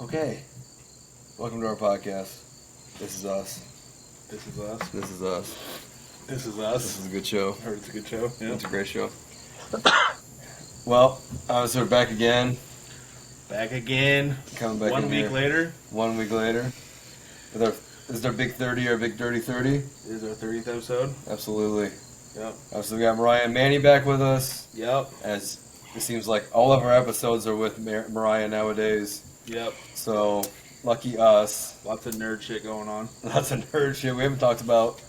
Okay. Welcome to our podcast. This is us. This is us. This is us. This is us. This is a good show. I heard it's a good show. Yeah. It's a great show. Well, so we're back again. Back again. Coming back 1 in week here. later. 1 week later. This is our Big 30 or Big Dirty 30? This is our 30th episode. Absolutely. Yep. So we got Mariah and Manny back with us. Yep. As it seems like all of our episodes are with Mariah nowadays. Yep. So, lucky us. Lots of nerd shit going on. Lots of nerd shit. We haven't talked about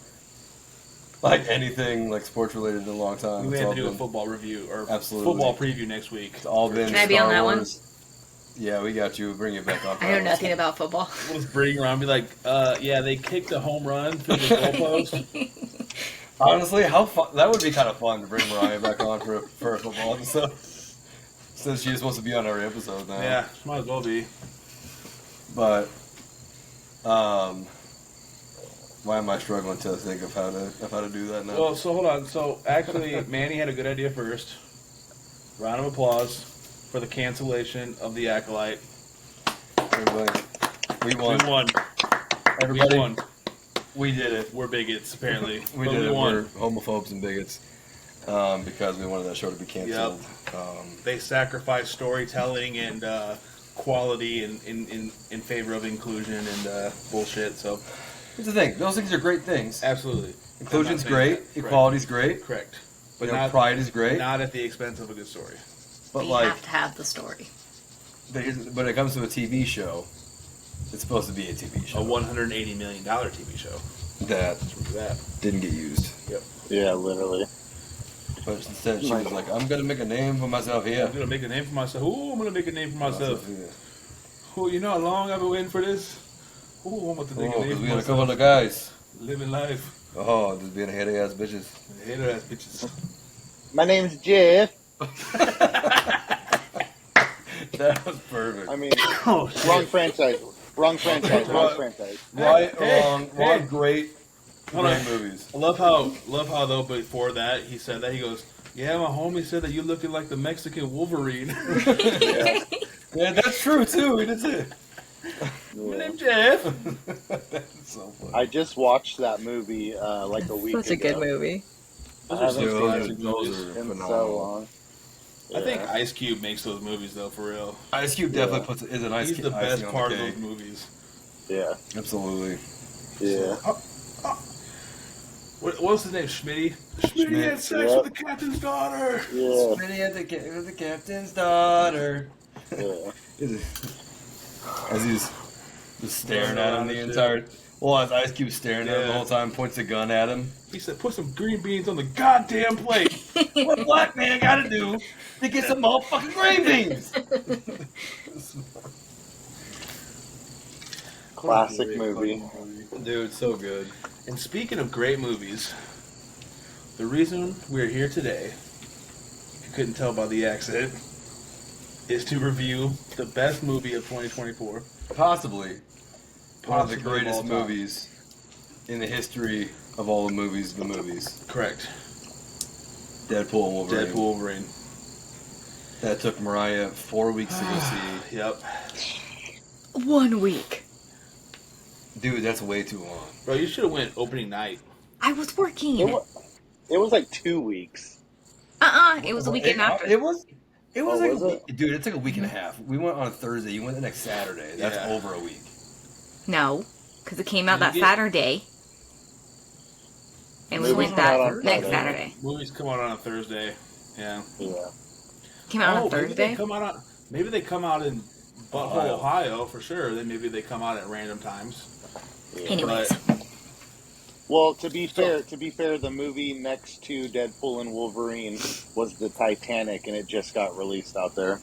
like anything like sports related in a long time. We had to do a football review or absolutely football preview next week. It's all been Can I be Star on that Wars. Yeah, we got you. We'll bring you back on. I know nothing about football. We'll just bring her on and be like, yeah, they kicked a home run through the goalpost. Honestly, how fun that would be kind of fun to bring Mariah back on for a football episode. Since she's supposed to be on every episode now. Yeah, might as well be. But why am I struggling to think of how to do that now? Well, so hold on. So actually, Manny had a good idea first. Round of applause for the cancellation of the Acolyte. Everybody, we won. We won. Everybody, We won. we did it. We're bigots, apparently. We But did it. won. We're homophobes and bigots because we wanted that show to be canceled. They sacrifice storytelling and quality in favor of inclusion and bullshit. So, Here's the thing: those things are great things. absolutely, Inclusion's I'm not saying great. that. Equality's great. Correct. But But not pride is great. Not at the expense of a good story. But We like, have to have the story. when it comes to a TV show, it's supposed to be a TV A show $180 million TV show. that Remember that. didn't get used. Yep. Yeah, literally. But instead, she was like, "I'm gonna make a name for myself here." I'm gonna make a name for myself. Ooh, I'm gonna make a name for myself. here. Oh, you know how long I've been waiting for this? Ooh, I'm about to make a Oh, name because for we had a myself. couple of guys. Living life. Oh, just being a heady ass bitches. Hater ass bitches. My name's Jeff. That was perfect. I mean, Oh, shit. wrong franchise. Wrong franchise. Wrong franchise. Right, Hey, wrong, hey. great Hold on. movies. I love how though before that he said that he goes, yeah, my homie said that you looking like the Mexican Wolverine. Yeah, that's true too. We did say it. My Yeah. name's Jeff. That's so funny. I just watched that movie like a week Such a ago. good movie. Those I are haven't some Dude, seen classic it those movies. are in so phenomenal. long. I think Yeah. Ice Cube makes those movies though, for real. Ice Cube definitely Yeah. is an ice He's cube. the best icing on part the of cake. those movies. Yeah. Absolutely. Yeah. What's his name? Schmitty? Schmitty Schmidt. had sex Yep. with the captain's daughter. Yeah. Smitty had the captain's daughter. Yeah. As he's just staring at him the Shit. entire. Well, as Ice Cube's staring at him the Yeah. whole time, points a gun at him. He said, "Put some green beans on the goddamn plate." What a black man gotta do to get some motherfucking green beans? Classic Great movie. fucking movie. Dude, so good. And speaking of great movies, the reason we're here today, if you couldn't tell by the accent, is to review the best movie of 2024. Possibly one of the Possibly of greatest all time. movies in the history of all the movies. Correct. Deadpool and Wolverine. Deadpool, Wolverine. That took Mariah 4 weeks to go see. Yep. 1 week. Dude, that's way too long. Bro, you should have went opening night. I was working. It was like 2 weeks. It was a weekend after. It was Oh, like was a it? week. Dude, it took a week and a half. We went on a Thursday. You went the next Saturday. That's Yeah. over a week. No, because it came out Did that you get- Saturday. And we Movies went come out that on next Friday. Saturday. Movies come out on a Thursday. Yeah. Yeah. Came out on a maybe Thursday? they come out on. Maybe they come out in Butthole, Ohio. Ohio, for sure. Then maybe they come out at random times. Anyways. But Well, to be fair, the movie next to Deadpool and Wolverine was the Titanic, and it just got released out there.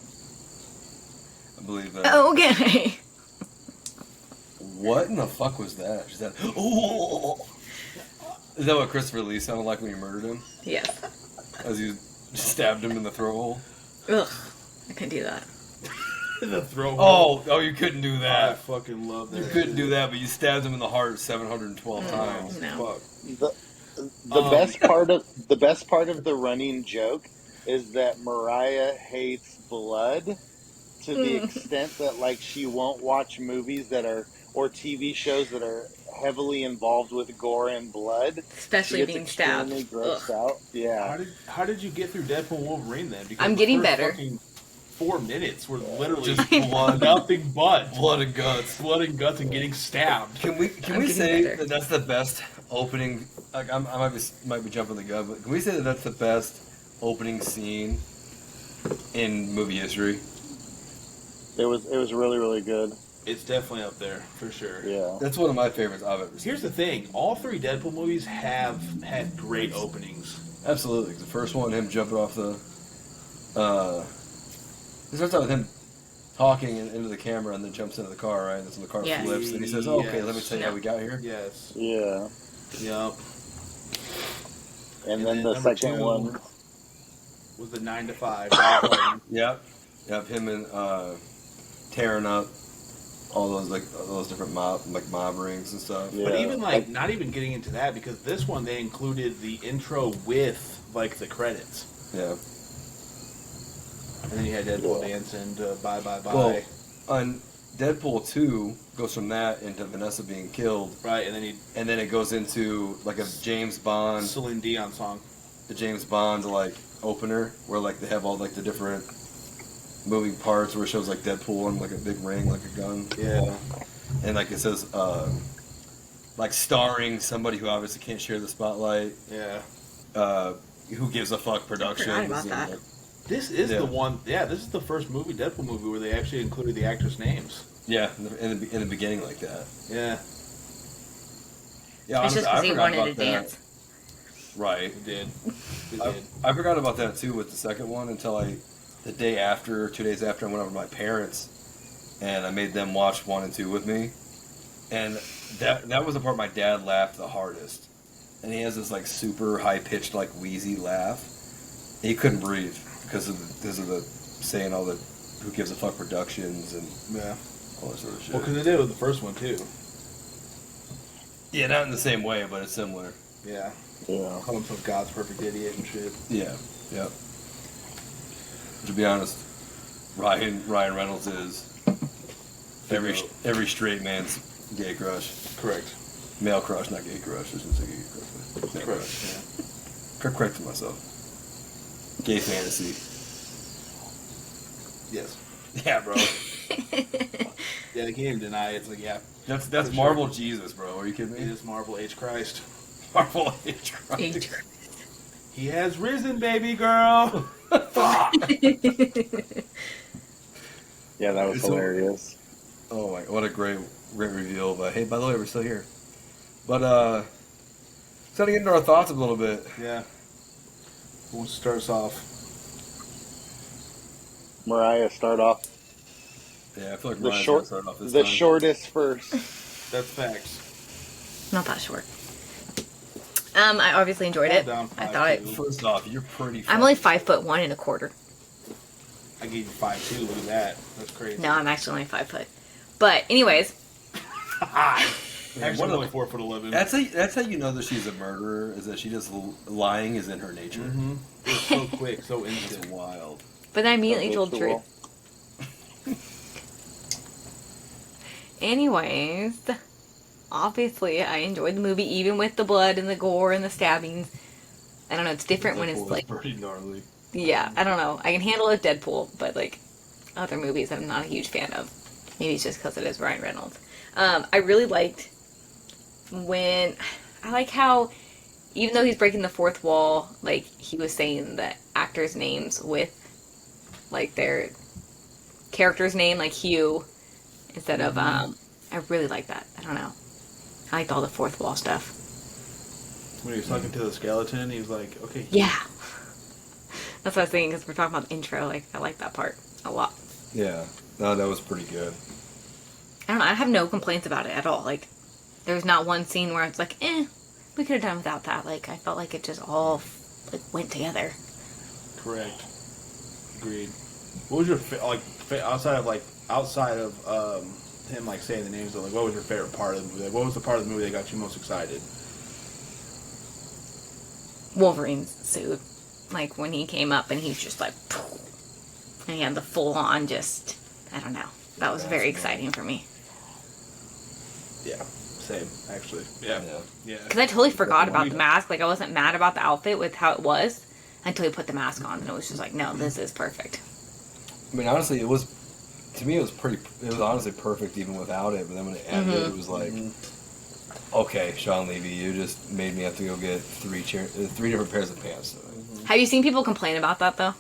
I believe that. Okay. What in the fuck was that? Is that? Oh! Is that what Christopher Lee sounded like when you murdered him? Yes. As you stabbed him in the throat hole? Ugh. I couldn't do that. the throw hole. Oh, you couldn't do I that. fucking love that. You couldn't do that, but you stabbed him in the heart 712 times. No. Fuck. The best part of the running joke is that Mariah hates blood, to the extent that like she won't watch movies that are or TV shows that are heavily involved with gore and blood. She Especially gets being stabbed. extremely Ugh. grossed out. Yeah. How did you get through Deadpool and Wolverine then? Because I'm the getting first better. fucking 4 minutes were literally Just blood, nothing but blood and guts. blood and guts and getting stabbed. Can we I'm getting say better. that that's the best opening? Like I might be jumping the gun, but can we say that that's the best opening scene in movie history? It was really, really good. It's definitely up there for sure. Yeah. That's one of my favorites I've ever seen. Here's the thing: all 3 Deadpool movies have had great openings. Absolutely, the first one, him jumping off the. It starts out with him talking into the camera and then jumps into the car, right? And that's when the car Yes. flips, and he says, "Oh, okay, Yes. let me tell you how we got here." Yes. Yeah. Yep. And then the number second 2 one. was the 9 to 5. Yep, him and tearing up all those different mob rings and stuff. Yeah. But even not even getting into that, because this one they included the intro with like the credits, Yeah. and then you had Deadpool dancing to Bye Bye Bye. Well, on Deadpool 2 goes from that into Vanessa being killed, Right, and then it goes into like a James Bond, Celine Dion song. the James Bond like opener where like they have all like the different moving parts where it shows like Deadpool on like a big ring, like a gun. Yeah. And like it says, like starring somebody who obviously can't share the spotlight. Yeah. Who gives a fuck Productions. I forgot about that. Like, This is Yeah. the one. Yeah, this is the first Deadpool movie where they actually included the actors' names. yeah, in the beginning like that. Yeah, Yeah, It's just I because he forgot wanted about to that. dance. Right. it did. It I, did. I forgot about that too with the second one until the day after, 2 days after, I went over to my parents and I made them watch 1 and 2 with me. And that was the part my dad laughed the hardest. And he has this like super high pitched like wheezy laugh. He couldn't breathe because of the saying all the who gives a fuck productions and Yeah. all that sort of shit. Well, because they did it with the first one too. Yeah, not in the same way, but it's similar. Yeah. Yeah. Call himself God's perfect idiot and shit. Yeah, yep. To be honest, Ryan Reynolds is every straight man's gay crush. Correct. Male crush, not gay crush. I shouldn't say gay crush. But male Correct. crush. Correcting myself. Gay fantasy. Yeah. Yes. Yeah, bro. Yeah, they can't even deny it. It's like, yeah, That's For Marvel sure. Jesus, bro. Are you kidding it me? is Marvel H. Christ. Marvel H. Christ. He has risen, baby girl. Yeah, that was So- hilarious. Oh my! What a great reveal. But hey, by the way, we're still here. But so to get into our thoughts a little bit. Yeah. Who wants to start us off? Mariah, start off Yeah, I feel like the Ryan's short, gonna start off this the time. shortest first. That's facts. Not that short. I obviously enjoyed it. Down I 5'2". thought it. First off, you're pretty. I'm only fucking- 5'1.25". I gave you 5'2". Look at that. That's crazy. No, I'm actually only 5 foot. But anyways, Actually, What I'm a- only 4'11". That's how you know that she's a murderer. Is that she just lying is in her nature. Mm-hmm. It's so quick, so It's instant. wild. but I immediately told the Habitual. truth. Anyways, obviously I enjoyed the movie even with the blood and the gore and the stabbings. I don't know, it's different when it's Deadpool is like, pretty gnarly. yeah, I don't know. I can handle a Deadpool, but like other movies I'm not a huge fan of. Maybe it's just because it is Ryan Reynolds. I really liked I like how even though he's breaking the fourth wall, like he was saying the actors' names with like their character's name, like Hugh, instead of I really like that. I don't know. I liked all the fourth wall stuff. When he was talking to the skeleton, he was like, okay. Yeah. That's what I was thinking because we're talking about the intro. Like I like that part a lot. Yeah, no, that was pretty good. I don't know. I have no complaints about it at all. Like, there's not one scene where it's like, we could have done without that. Like, I felt like it just all like went together. Correct. Agreed. What was your outside of him like saying the names? Like, what was your favorite part of the movie? Like, what was the part of the movie that got you most excited? Wolverine's suit, like when he came up and he's just like, poof, and he had the full on just I don't know. That was very exciting for me. Yeah, same actually. Yeah, yeah. Because I totally forgot about the mask. Like, I wasn't mad about the outfit with how it was until he put the mask on, and it was just like, no, this is perfect. I mean, honestly, it was, to me, it was honestly perfect even without it. But then when it ended, it was like, okay, Sean Levy, you just made me have to go get three different pairs of pants today. Have you seen people complain about that though?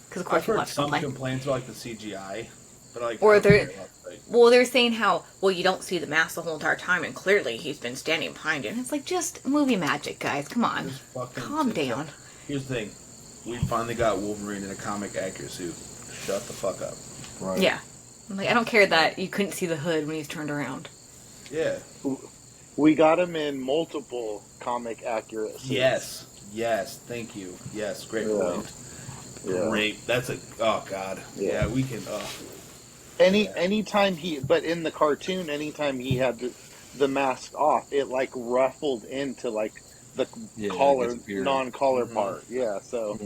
Because of course I've people heard have to some complain. complaints about like the CGI, but like, Or I don't they're- care about, like, Well, they're saying how, well, you don't see the mask the whole entire time, and clearly he's been standing behind it. And it's like, just movie magic, guys. Come on. just fucking Calm sit down. Here's the thing, we finally got Wolverine in a comic accurate suit. Shut the fuck up. Right. Yeah. I'm like, I don't care that you couldn't see the hood when he's turned around. Yeah. We got him in multiple comic accurate suits. Yes. Thank you. Yes. Great Yeah. point. Yeah. Great. That's a. Oh God. Yeah. We can. Anytime but in the cartoon, anytime he had the mask off, it like ruffled into like the collar, non-collar part. Yeah, so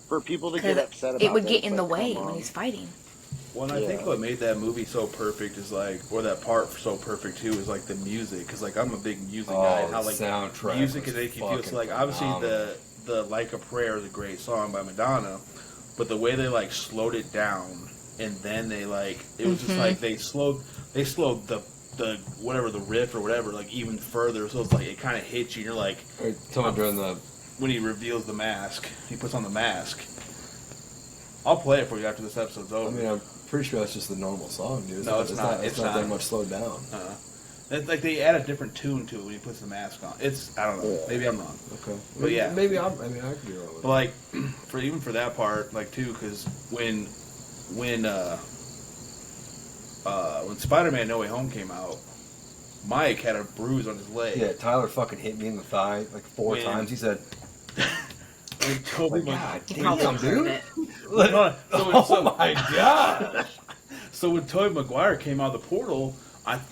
for people to get upset about it would that, get it's in the like, way come when on. he's fighting. Well, and I think what made that movie so perfect is like, or that part so perfect too, is like the music. Because like I'm a big music guy, and how like soundtrack music can make you feel. So like obviously the Like a Prayer is a great song by Madonna, but the way they like slowed it down, and then they like it was just like they slowed the whatever the riff or whatever like even further. So it's like it kind of hits you. And you're like, During the when he reveals the mask, he puts on the mask. I'll play it for you after this episode's over. I mean, I'm pretty sure that's just the normal song, dude. No, it's not. It's not that much slowed down. It's like they add a different tune to it when he puts the mask on. It's I don't know. Maybe I'm wrong. Okay. But yeah. Maybe I could be wrong with But like for that part, like too, because when Spider-Man No Way Home came out, Mike had a bruise on his leg. Yeah, Tyler fucking hit me in the thigh like 4 times. He said, When Tobey God He damn, probably dude. heard it. Oh my god. So when Tobey Maguire came out of the portal,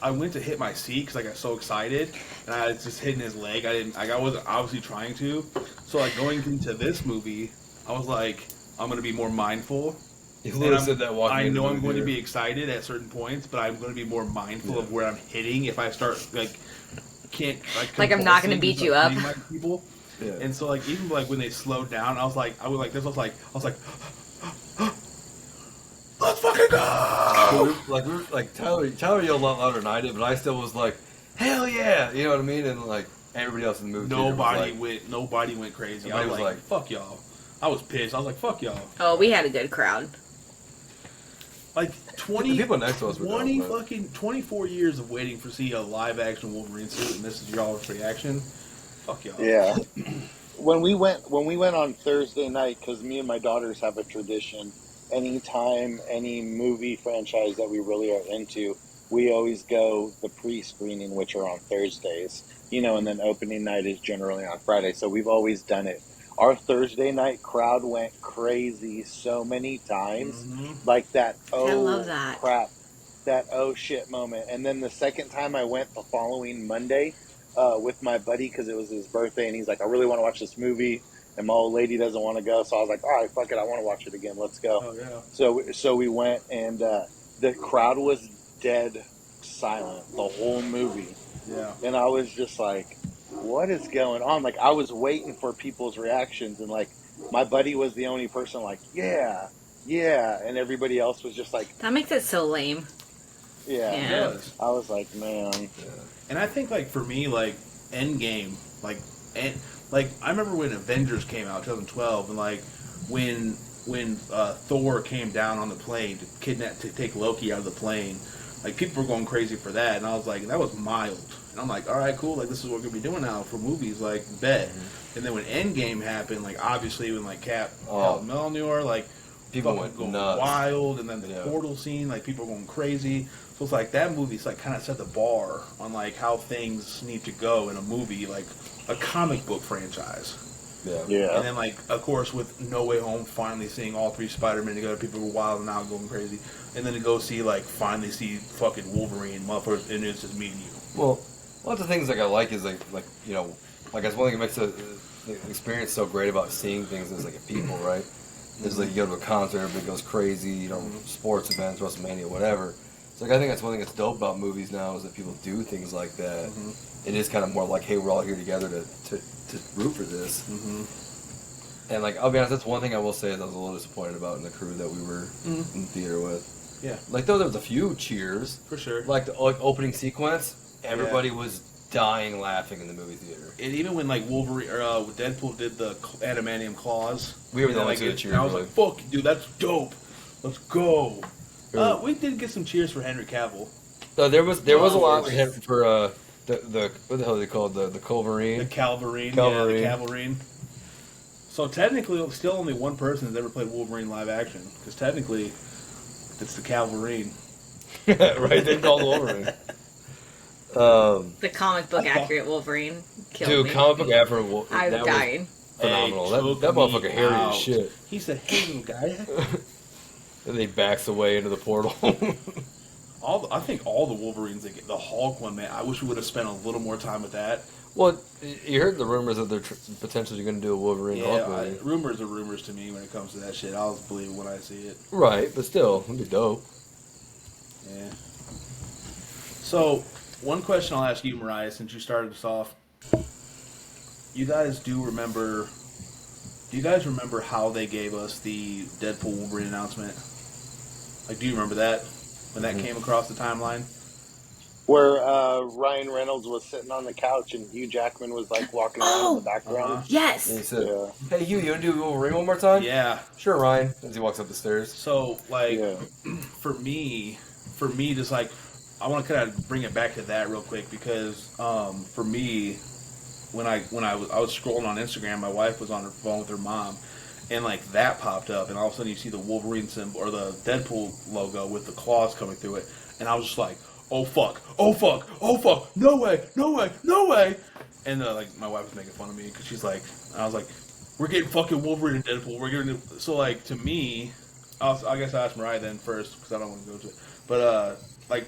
I went to hit my seat because I got so excited, and I was just hitting his leg. I wasn't obviously trying to. So like going into this movie, I was like, I'm gonna be more mindful. You literally said that walking I into know the I'm going to theater. be excited at certain points, but I'm going to be more mindful of where I'm hitting. If I start can't Like, I'm not gonna beat you up. hitting, like, people. Yeah. And so like even like when they slowed down, I was like let's fucking go. Tyler yelled a lot louder than I did, but I still was like, hell yeah, you know what I mean? And like everybody else in the movie, Nobody went crazy. I Everybody was was like, like- fuck y'all. I was pissed. I was like, fuck y'all. Oh, we had a good crowd. Like 20 The people next to us were 20 dope, but- fucking 24 years of waiting for see a live action Wolverine suit, and this is y'all's reaction. Fuck y'all. Yeah. When we went on Thursday night, because me and my daughters have a tradition, anytime any movie franchise that we really are into, we always go the pre-screening, which are on Thursdays, and then opening night is generally on Friday. So we've always done it. Our Thursday night crowd went crazy so many times, like that. Oh, I love that. crap! That oh shit moment. And then the second time I went the following Monday. With my buddy because it was his birthday, and he's like, I really want to watch this movie, and my old lady doesn't want to go, so I was like, all right, fuck it, I want to watch it again, let's go. Oh yeah. So we went, and the crowd was dead silent the whole movie, Yeah. and I was just like, what is going on? Like, I was waiting for people's reactions, and like my buddy was the only person like, yeah, and everybody else was just like, That makes it so lame. yeah. It Yeah. does. I was like, man. And I think like for me, like Endgame, like I remember when Avengers came out, 2012, and like when Thor came down on the plane to take Loki out of the plane, like people were going crazy for that, and I was like, that was mild, and I'm like, all right, cool, like this is what we're gonna be doing now for movies, like bet. And then when Endgame happened, like obviously when like Cap Mjolnir, like People went going nuts. wild, and then the portal scene, like people were going crazy. So it's like that movie's like kind of set the bar on like how things need to go in a movie, like a comic book franchise. Yeah. And then like of course with No Way Home, finally seeing all 3 Spider-Men together, people were wild and out going crazy. And then to go see finally see fucking Wolverine, motherfuckers, and it's just meeting you. Well, one of the things I like is like that's one thing that makes the experience so great about seeing things as like a people, right? It's like you go to a concert, everybody goes crazy, you know, sports events, WrestleMania, whatever. So like, I think that's one thing that's dope about movies now is that people do things like that. It is kind of more like, hey, we're all here together to root for this. And like, I'll be honest, that's one thing I will say is I was a little disappointed about in the crew that we were in the theater with. Yeah. Like, though there was a few cheers. For sure. Like, the opening sequence, everybody was dying laughing in the movie theater. And even when, like, Wolverine, or Deadpool did the adamantium claws. We were the only like, two that cheered. I was like, fuck, dude, that's dope. Let's go. We did get some cheers for Henry Cavill. So there was a lot for the what the hell are they called? The Culverine? The Calverine. Yeah, the Calverine. So technically, still only one person has ever played Wolverine live action. Because technically, it's the Calverine. Right, they called Wolverine. The comic book accurate Wolverine killed me. Comic book accurate Wolverine. I was dying. Phenomenal. That motherfucker hairy as shit. He's a hairy guy. And he backs away into the portal. I think all the Wolverines, the Hulk one, man, I wish we would have spent a little more time with that. Well, you heard the rumors that they're potentially going to do a Wolverine Hulk movie. Rumors are rumors to me when it comes to that shit. I'll believe it when I see it. Right, but still, it'd be dope. Yeah. So, one question I'll ask you, Mariah, since you started us off. You guys remember how they gave us the Deadpool Wolverine announcement? Like, do you remember that? When that came across the timeline? Where Ryan Reynolds was sitting on the couch and Hugh Jackman was like walking around in the background. Yes. And he said, "Hey, Hugh, you want to do Wolverine one more time?" Yeah. Sure, Ryan. As he walks up the stairs. So, like, for me, just like, I want to kind of bring it back to that real quick because for me, when I was scrolling on Instagram, my wife was on her phone with her mom, and like that popped up, and all of a sudden you see the Wolverine symbol or the Deadpool logo with the claws coming through it, and I was just like, oh fuck, no way, and like my wife was making fun of me because she's like, I was like, we're getting fucking Wolverine and Deadpool, we're getting so like to me, I guess I asked Mariah then first because I don't want to go to it, but like.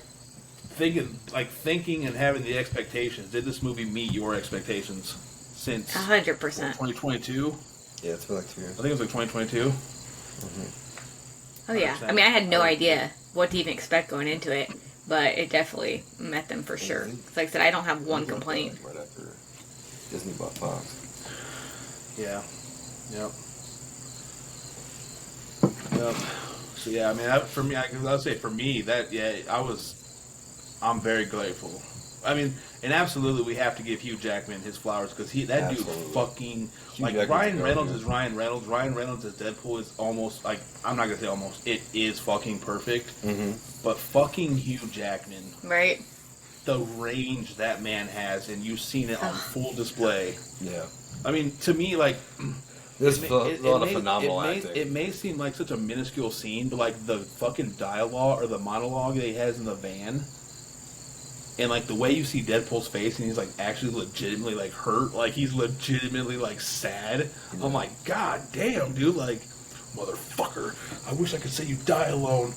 Thinking and having the expectations. Did this movie meet your expectations since 100%. 2022? Yeah, it's been like 2 years. I think it was like 2022. Oh yeah. I mean, I had no idea what to even expect going into it, but it definitely met them for sure. Like I said, I don't have one complaint. Right after Disney bought Fox. Yeah. Yep. So yeah, I mean, for me, I'd say for me that I'm very grateful. I mean, and absolutely, we have to give Hugh Jackman his flowers because that dude fucking Ryan Reynolds is Ryan Reynolds. Ryan Reynolds as Deadpool is almost like I'm not gonna say almost. It is fucking perfect. But fucking Hugh Jackman, right? The range that man has, and you've seen it on full display. Yeah. I mean, to me, like. There's a lot of phenomenal acting. It may seem like such a minuscule scene, but like the fucking dialogue or the monologue that he has in the van. And, like, the way you see Deadpool's face, and he's, like, actually legitimately, like, hurt. Like, he's legitimately, like, sad. I'm like, God damn, dude. Like, motherfucker. I wish I could say you die alone.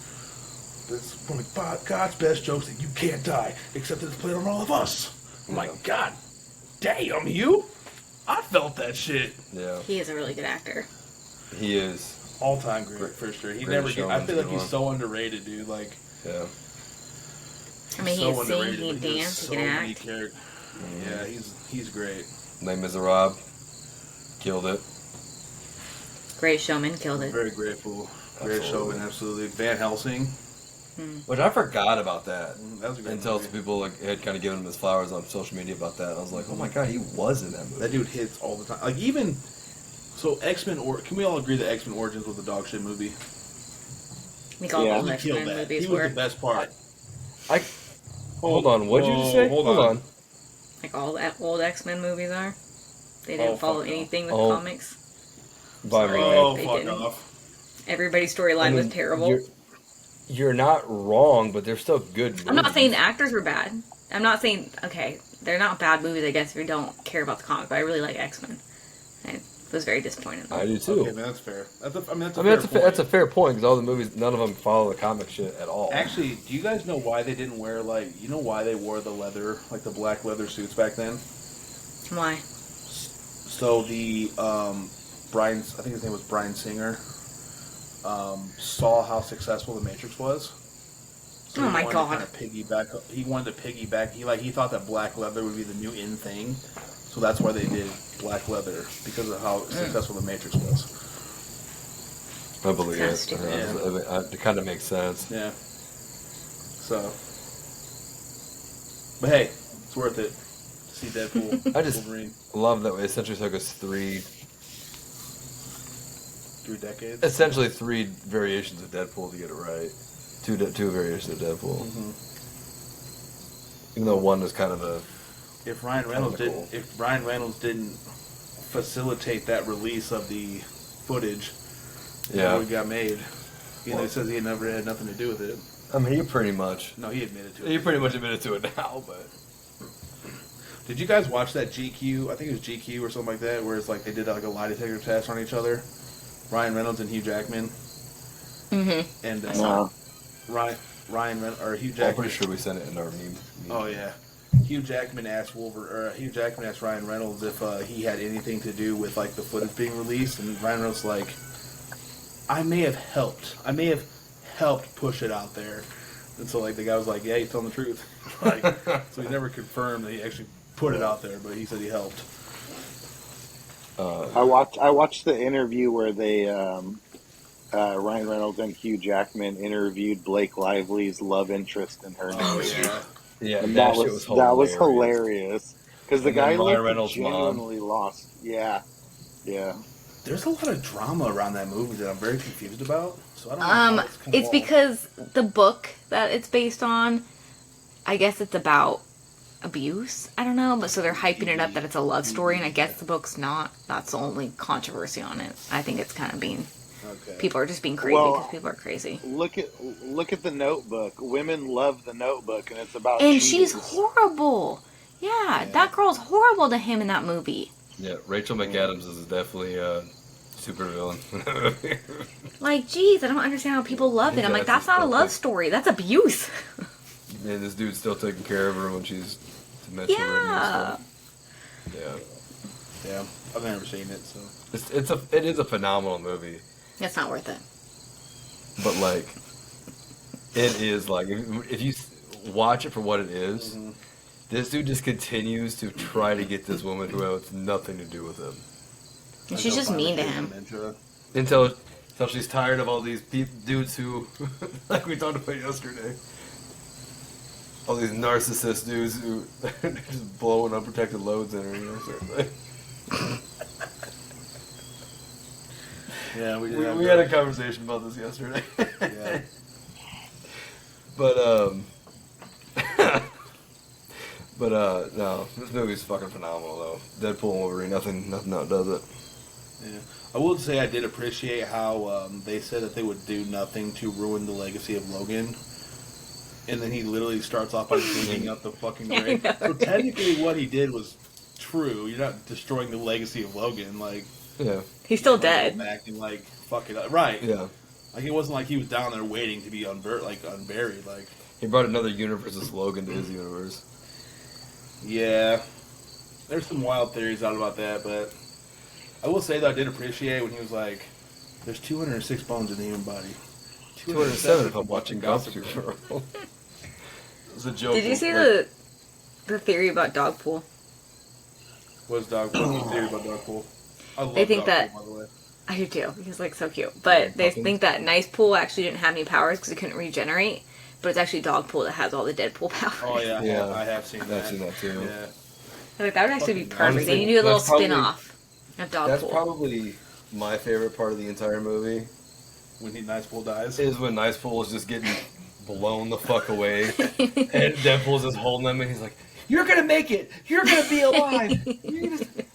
It's one of God's best jokes that you can't die. Except that it's played on all of us. I'm like, God damn, you. I felt that shit. Yeah. He is a really good actor. He is. All-time great, for sure. I feel like he's so underrated, dude. Like, yeah. I mean, he can sing, he can dance, he can act. Yeah, he's great. Les Miserables. Killed it. Great Showman, killed it. Very grateful. Great Showman, absolutely. Van Helsing. Which I forgot about that. That was a great until movie. some people had kind of given him his flowers on social media about that. I was like, oh my god, he was in that movie. That dude hits all the time. Like, even... So, X-Men... Can we all agree that X-Men Origins was a dog shit movie? I think all the X-Men movies He was the best part. Hold on, what'd you just say? Hold on. Like all the old X-Men movies are. They didn't follow anything with comics. Sorry, fuck off. Everybody's storyline was terrible. You're not wrong, but they're still good movies. I'm not saying the actors were bad. I'm not saying, okay, they're not bad movies, I guess, if you don't care about the comic, but I really like X-Men. I was very disappointed. I do too. Okay, man, that's fair. That's a fair point because all the movies, none of them follow the comic shit at all. Actually, do you guys know why they didn't wear why they wore the leather, like the black leather suits back then? Why? So the I think his name was Bryan Singer. saw how successful The Matrix was. So Oh my God. Kind of piggyback. He wanted to piggyback. He thought that black leather would be the new in thing, so that's why they did black leather because of how successful The Matrix was. I believe Sounds it. stupid. It kind of makes sense. Yeah. So, but hey, it's worth it to see Deadpool. I just Wolverine. love that it essentially took us 3 decades. essentially 3 variations of Deadpool to get it right. Two variations of Deadpool. Mm-hmm. Even though one was kind of a... If Ryan Reynolds cool. didn't facilitate that release of the footage, Yeah. it got made. He says he never had nothing to do with it. I mean, he pretty much... No, he admitted to it. He pretty much admitted to it now, but... Did you guys watch that GQ? I think it was GQ or something like that, where it's like they did like a lie detector test on each other. Ryan Reynolds and Hugh Jackman. Mm-hmm. And No. Ryan Reynolds or Hugh I'm Jackman. pretty sure we sent it in our meme. Oh yeah. Hugh Jackman asked Ryan Reynolds if he had anything to do with like the footage being released, and Ryan Reynolds like, I may have helped push it out there, and so like the guy was like, yeah, he's telling the truth. Like, so he never confirmed that he actually put it out there, but he said he helped. I watched the interview where they Ryan Reynolds and Hugh Jackman interviewed Blake Lively's love interest in her Oh movie. yeah. Yeah, And that that shit was hilarious. hilarious because the And then guy Ryan looked Reynolds' mom. genuinely lost. Yeah. There's a lot of drama around that movie that I'm very confused about. So I don't know. how it's come It's along. because the book that it's based on, I guess it's about abuse. I don't know, but so they're hyping it up that it's a love story, and I guess the book's not. That's the only controversy on it. I think it's kind of being Okay. people are just being crazy Well, because people are crazy. Look at the Notebook. Women love the Notebook, and it's about And cheating. she's horrible. Yeah, that girl's horrible to him in that movie. Yeah, Rachel McAdams is definitely a super villain. Like, geez, I don't understand how people love it. I'm like, that's not a love story. That's abuse. And this dude's still taking care of her when she's menstruating Yeah. and stuff. Yeah. Yeah, I've never seen it, so. It is a phenomenal movie. It's not worth it. But like, it is like if you watch it for what it is, this dude just continues to try to get this woman who has nothing to do with him And she's just mean to him. until she's tired of all these dudes who, like we talked about yesterday, all these narcissist dudes who just blowing unprotected loads in her. You know, sort of thing. Yeah, we did. We had a conversation about this yesterday. Yeah. But no, this movie's fucking phenomenal though. Deadpool and Wolverine, nothing outdoes it. Yeah. I will say I did appreciate how they said that they would do nothing to ruin the legacy of Logan. And then he literally starts off by digging up the fucking grave. So technically what he did was true. You're not destroying the legacy of Logan. Like, Yeah. He's still dead. acting like, fuck it up. Right. Yeah. Like, it wasn't like he was down there waiting to be unburied. Like, He brought another universe's Logan to his universe. yeah. There's some wild theories out about that, but I will say that I did appreciate when he was like, there's 206 bones in the human body. 207 if I'm watching Gossip Girl. It was a joke. Did you see like, the theory about Dogpool? What's the theory about Deadpool? I love They think Deadpool, that- by the way. I do too. He's like so cute. But they Pumpkins. think that Nice Pool actually didn't have any powers because it couldn't regenerate. But it's actually Dogpool that has all the Deadpool powers. Oh yeah, Yeah. I have seen that. I've seen that too. Yeah. Like, that would actually be Fucking- perfect. honestly, They need to do a little that's probably- spin-off of That's Dogpool. probably my favorite part of the entire movie. When Nice Pool dies. Is when Nice Pool is just getting blown the fuck away, and Deadpool's just holding him, and he's like, "You're gonna make it. You're gonna be alive." He's like,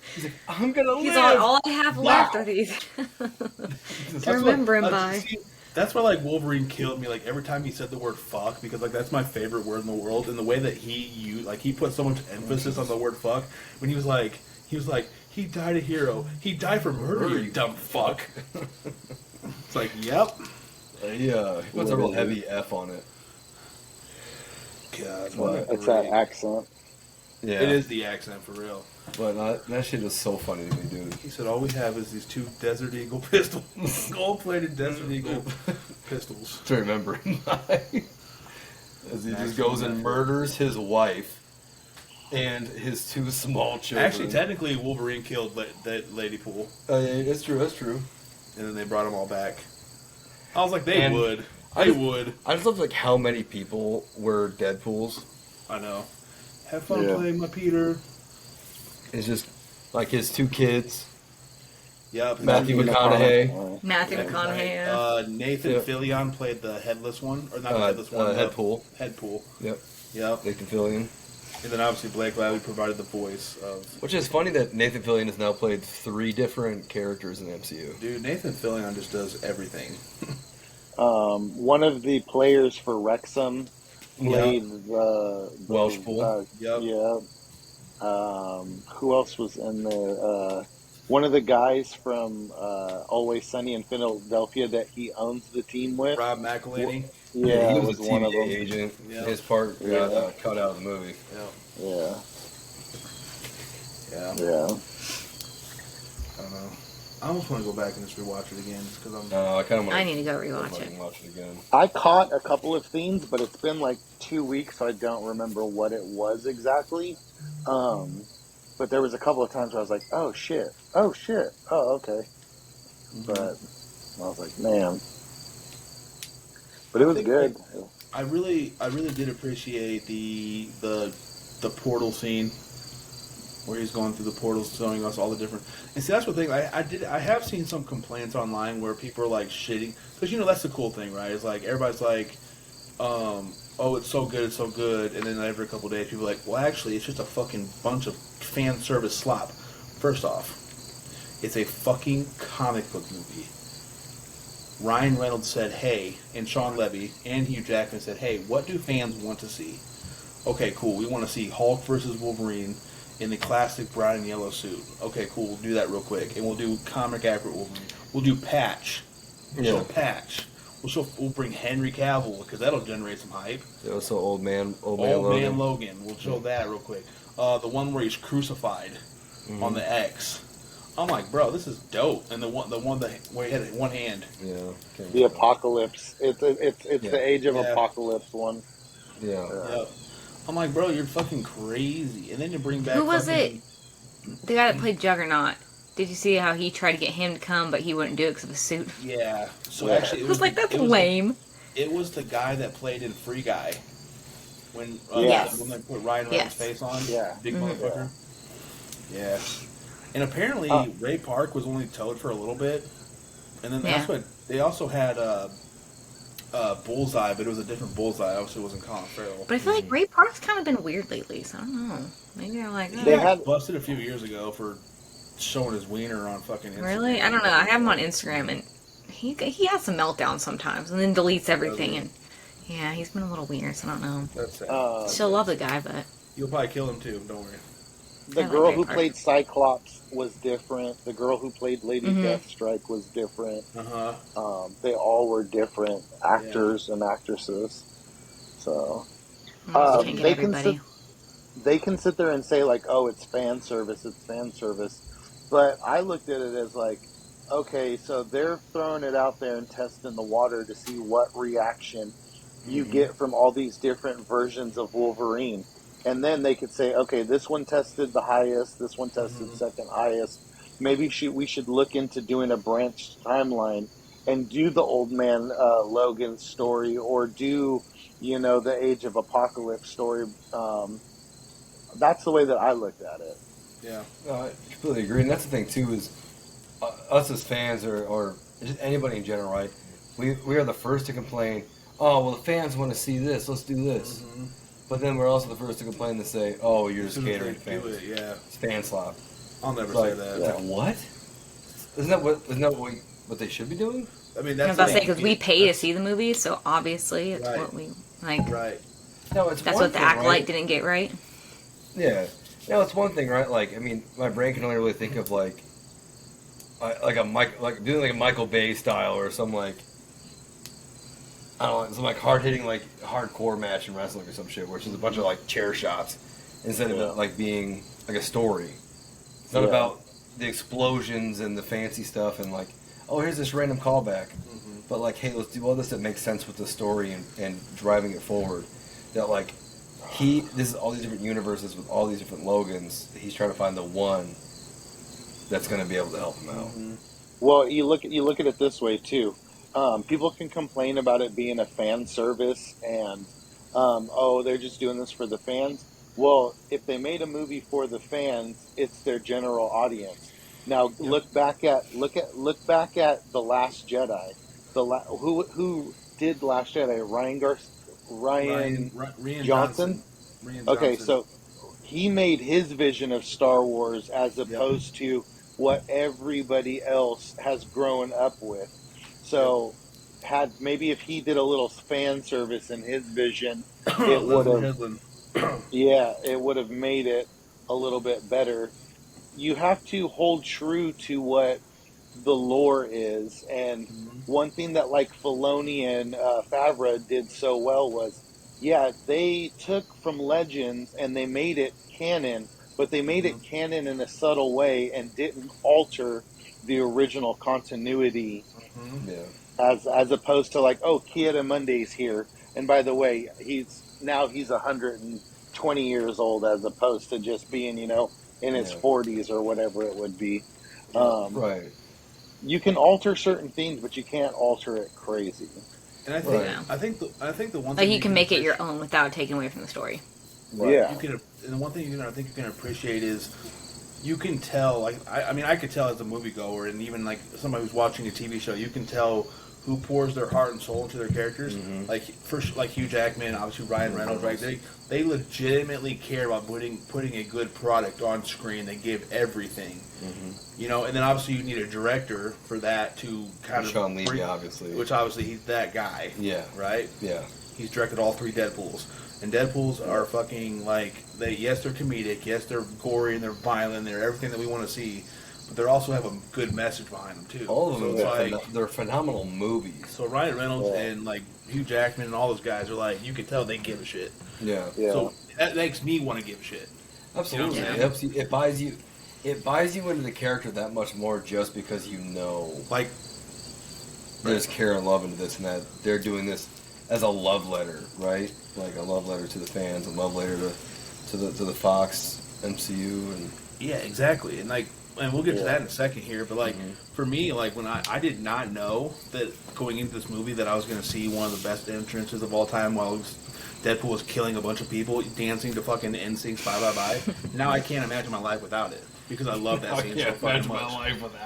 "I'm gonna He's live." all I have left are these. That's remember him what- by. see, that's why like Wolverine killed me. Like every time he said the word "fuck," because like that's my favorite word in the world. And the way that he put so much emphasis on the word "fuck" when he was like, he died a hero. He died for murder. You dumb fuck. It's like, yep. Yeah, he puts a real heavy F on it. God, What? It's that accent. Yeah. It is the accent for real. But that shit is so funny to me, dude. He said, all we have is these 2 Desert Eagle pistols. Gold-plated Desert Eagle pistols. To remember as he just goes and murders his wife and his 2 small children. Actually, technically, Wolverine killed that lady pool. Yeah, that's true. That's true. And then they brought them all back. I was like, they would. I They would. just love like how many people were Deadpools. I know. Have fun playing my Peter. It's just like his 2 kids. Yep. Matthew McConaughey. Matthew McConaughey. Nathan Fillion played the headless one, or not the headless one. Headpool. Headpool. Yep. Yep. Nathan Fillion. And then obviously Blake Lively provided the voice of. Which is funny that Nathan Fillion has now played 3 different characters in the MCU. Dude, Nathan Fillion just does everything. One of the players for Wrexham played the Welsh pool. Yep. Yeah. Who else was in there? One of the guys from Always Sunny in Philadelphia that he owns the team with. Rob McElhenney. Yeah, he it was was a one of TVA them. agent. Yeah. His part got cut out of the movie. Yeah. Yeah. Yeah. I don't know. I almost want to go back and just rewatch it again, just because I'm. I kind of want. I need to go rewatch it. Watch it again. I caught a couple of scenes, but it's been like 2 weeks, so I don't remember what it was exactly. But there was a couple of times where I was like, oh shit, oh okay. But I was like, man. But it was good. I really did appreciate the portal scene where he's going through the portals, showing us all the different. And see, that's the thing. I have seen some complaints online where people are like shitting, because that's the cool thing, right? It's like everybody's like, oh, it's so good, and then every couple of days people are like, well, actually, it's just a fucking bunch of fan service slop. First off, it's a fucking comic book movie. Ryan Reynolds said, hey, and Sean Levy and Hugh Jackman said, hey, what do fans want to see? Okay, cool, we want to see Hulk versus Wolverine in the classic brown and yellow suit. Okay, cool, we'll do that real quick. And we'll do comic accurate Wolverine. We'll do Patch. We'll show Patch. We'll bring Henry Cavill, because that'll generate some hype. Yeah, so old man Logan. We'll show that real quick. The one where he's crucified on the X. I'm like, bro, this is dope. And the one where he had one hand. Yeah. The Apocalypse. It's the Age of Apocalypse one. Yeah. Yep. I'm like, bro, you're fucking crazy. And then you bring back. Who was it? The guy that played Juggernaut. Did you see how he tried to get him to come, but he wouldn't do it because of the suit? Yeah. So actually, it was like, that's lame. It was the guy that played in Free Guy. When Yes. when they put Ryan Reynolds' face on. Yeah. Big motherfucker. Yeah. And apparently Ray Park was only towed for a little bit, and then that's what they also had. Bullseye, but it was a different Bullseye. Obviously, it wasn't Colin Farrell. But I feel like Ray Park's kind of been weird lately, so I don't know. Maybe they're like, He got busted a few years ago for showing his wiener on fucking Instagram. Really? I don't know. I have him on Instagram, and he has some meltdowns sometimes, and then deletes everything. And yeah, he's been a little weird, so I don't know. That's sad. Still love the guy, but You'll probably kill him too. Don't worry. The girl who played Cyclops was different. The girl who played Lady Deathstrike was different. They all were different actors and actresses. So they can sit there and say like, "Oh, it's fan service. It's fan service," but I looked at it as like, okay, so they're throwing it out there and testing the water to see what reaction you get from all these different versions of Wolverine. And then they could say, okay, this one tested the highest, this one tested second highest. Maybe we should look into doing a branched timeline and do the Old Man Logan story, or do, the Age of Apocalypse story. That's the way that I looked at it. Yeah. No, I completely agree. And that's the thing, too, is us as fans or just anybody in general, right? We are the first to complain, oh, well, the fans want to see this, let's do this. But then we're also the first to complain to say, "Oh, you're just catering to fans." It's fan slop. I'll never say that. Like, what? Isn't that what they should be doing? I mean, I that's was about to say, because we pay to see the movie, so obviously it's what we like. Right. No, it's that's one what the thing, Acolyte right? didn't get right. Yeah. No, it's one thing, right? Like, I mean, my brain can only really think of like doing a Michael Bay style or some like. I don't know, some like hard-hitting, like, hardcore match in wrestling or some shit, which is a bunch of, like, chair shots. instead of Yeah. it like being like a story. It's not Yeah. about the explosions and the fancy stuff and like, oh, here's this random callback. But like, hey, let's do all this that makes sense with the story and driving it forward. That like, this is all these different universes with all these different Logans. He's trying to find the one that's going to be able to help him out. Well, you look at it this way too. People can complain about it being a fan service and oh, they're just doing this for the fans. Well, if they made a movie for the fans, it's their general audience. Now look back at The Last Jedi. Who did Last Jedi? Ryan Johnson. Rian Okay, Johnson. so he made his vision of Star Wars as opposed to what everybody else has grown up with. So, maybe if he did a little fan service in his vision, it would have, it would have made it a little bit better. You have to hold true to what the lore is, and one thing that like Filoni and Favreau did so well was, they took from Legends and they made it canon, but they made it canon in a subtle way and didn't alter the original continuity. As opposed to like, oh, Ki-Adi-Mundi's here, and by the way, he's 120 years old, as opposed to just being in his 40s or whatever it would be. Right. You can alter certain things, but you can't alter it crazy. And I think the one Like thing you can make it your own without taking away from the story. Right. Yeah. And the one thing I think you can appreciate is you can tell. Like I could tell as a moviegoer, and even like somebody who's watching a TV show, you can tell who pours their heart and soul into their characters. Like like Hugh Jackman, obviously Ryan Reynolds, right? They legitimately care about putting a good product on screen. They give everything, and then obviously you need a director for that to kind of Sean Levy, obviously, which obviously he's that guy, right? Yeah, he's directed all 3 Deadpools, and Deadpools are fucking like they're comedic, yes they're gory and they're violent, they're everything that we want to see. But they also have a good message behind them too. All of them, so they're phenomenal movies. So Ryan Reynolds and like Hugh Jackman and all those guys are like, you can tell they give a shit. Yeah. So that makes me want to give a shit. Absolutely, You know it helps you. It buys you into the character that much more, just because like there's care and love into this, and that they're doing this as a love letter, right? Like a love letter to the fans, a love letter to the Fox MCU, and exactly, and we'll get to that in a second here, but like for me, like when I did not know that going into this movie that I was going to see one of the best entrances of all time while Deadpool was killing a bunch of people, dancing to fucking NSYNC's Bye Bye Bye. Now I can't imagine my life without it, because I love that scene so fucking much.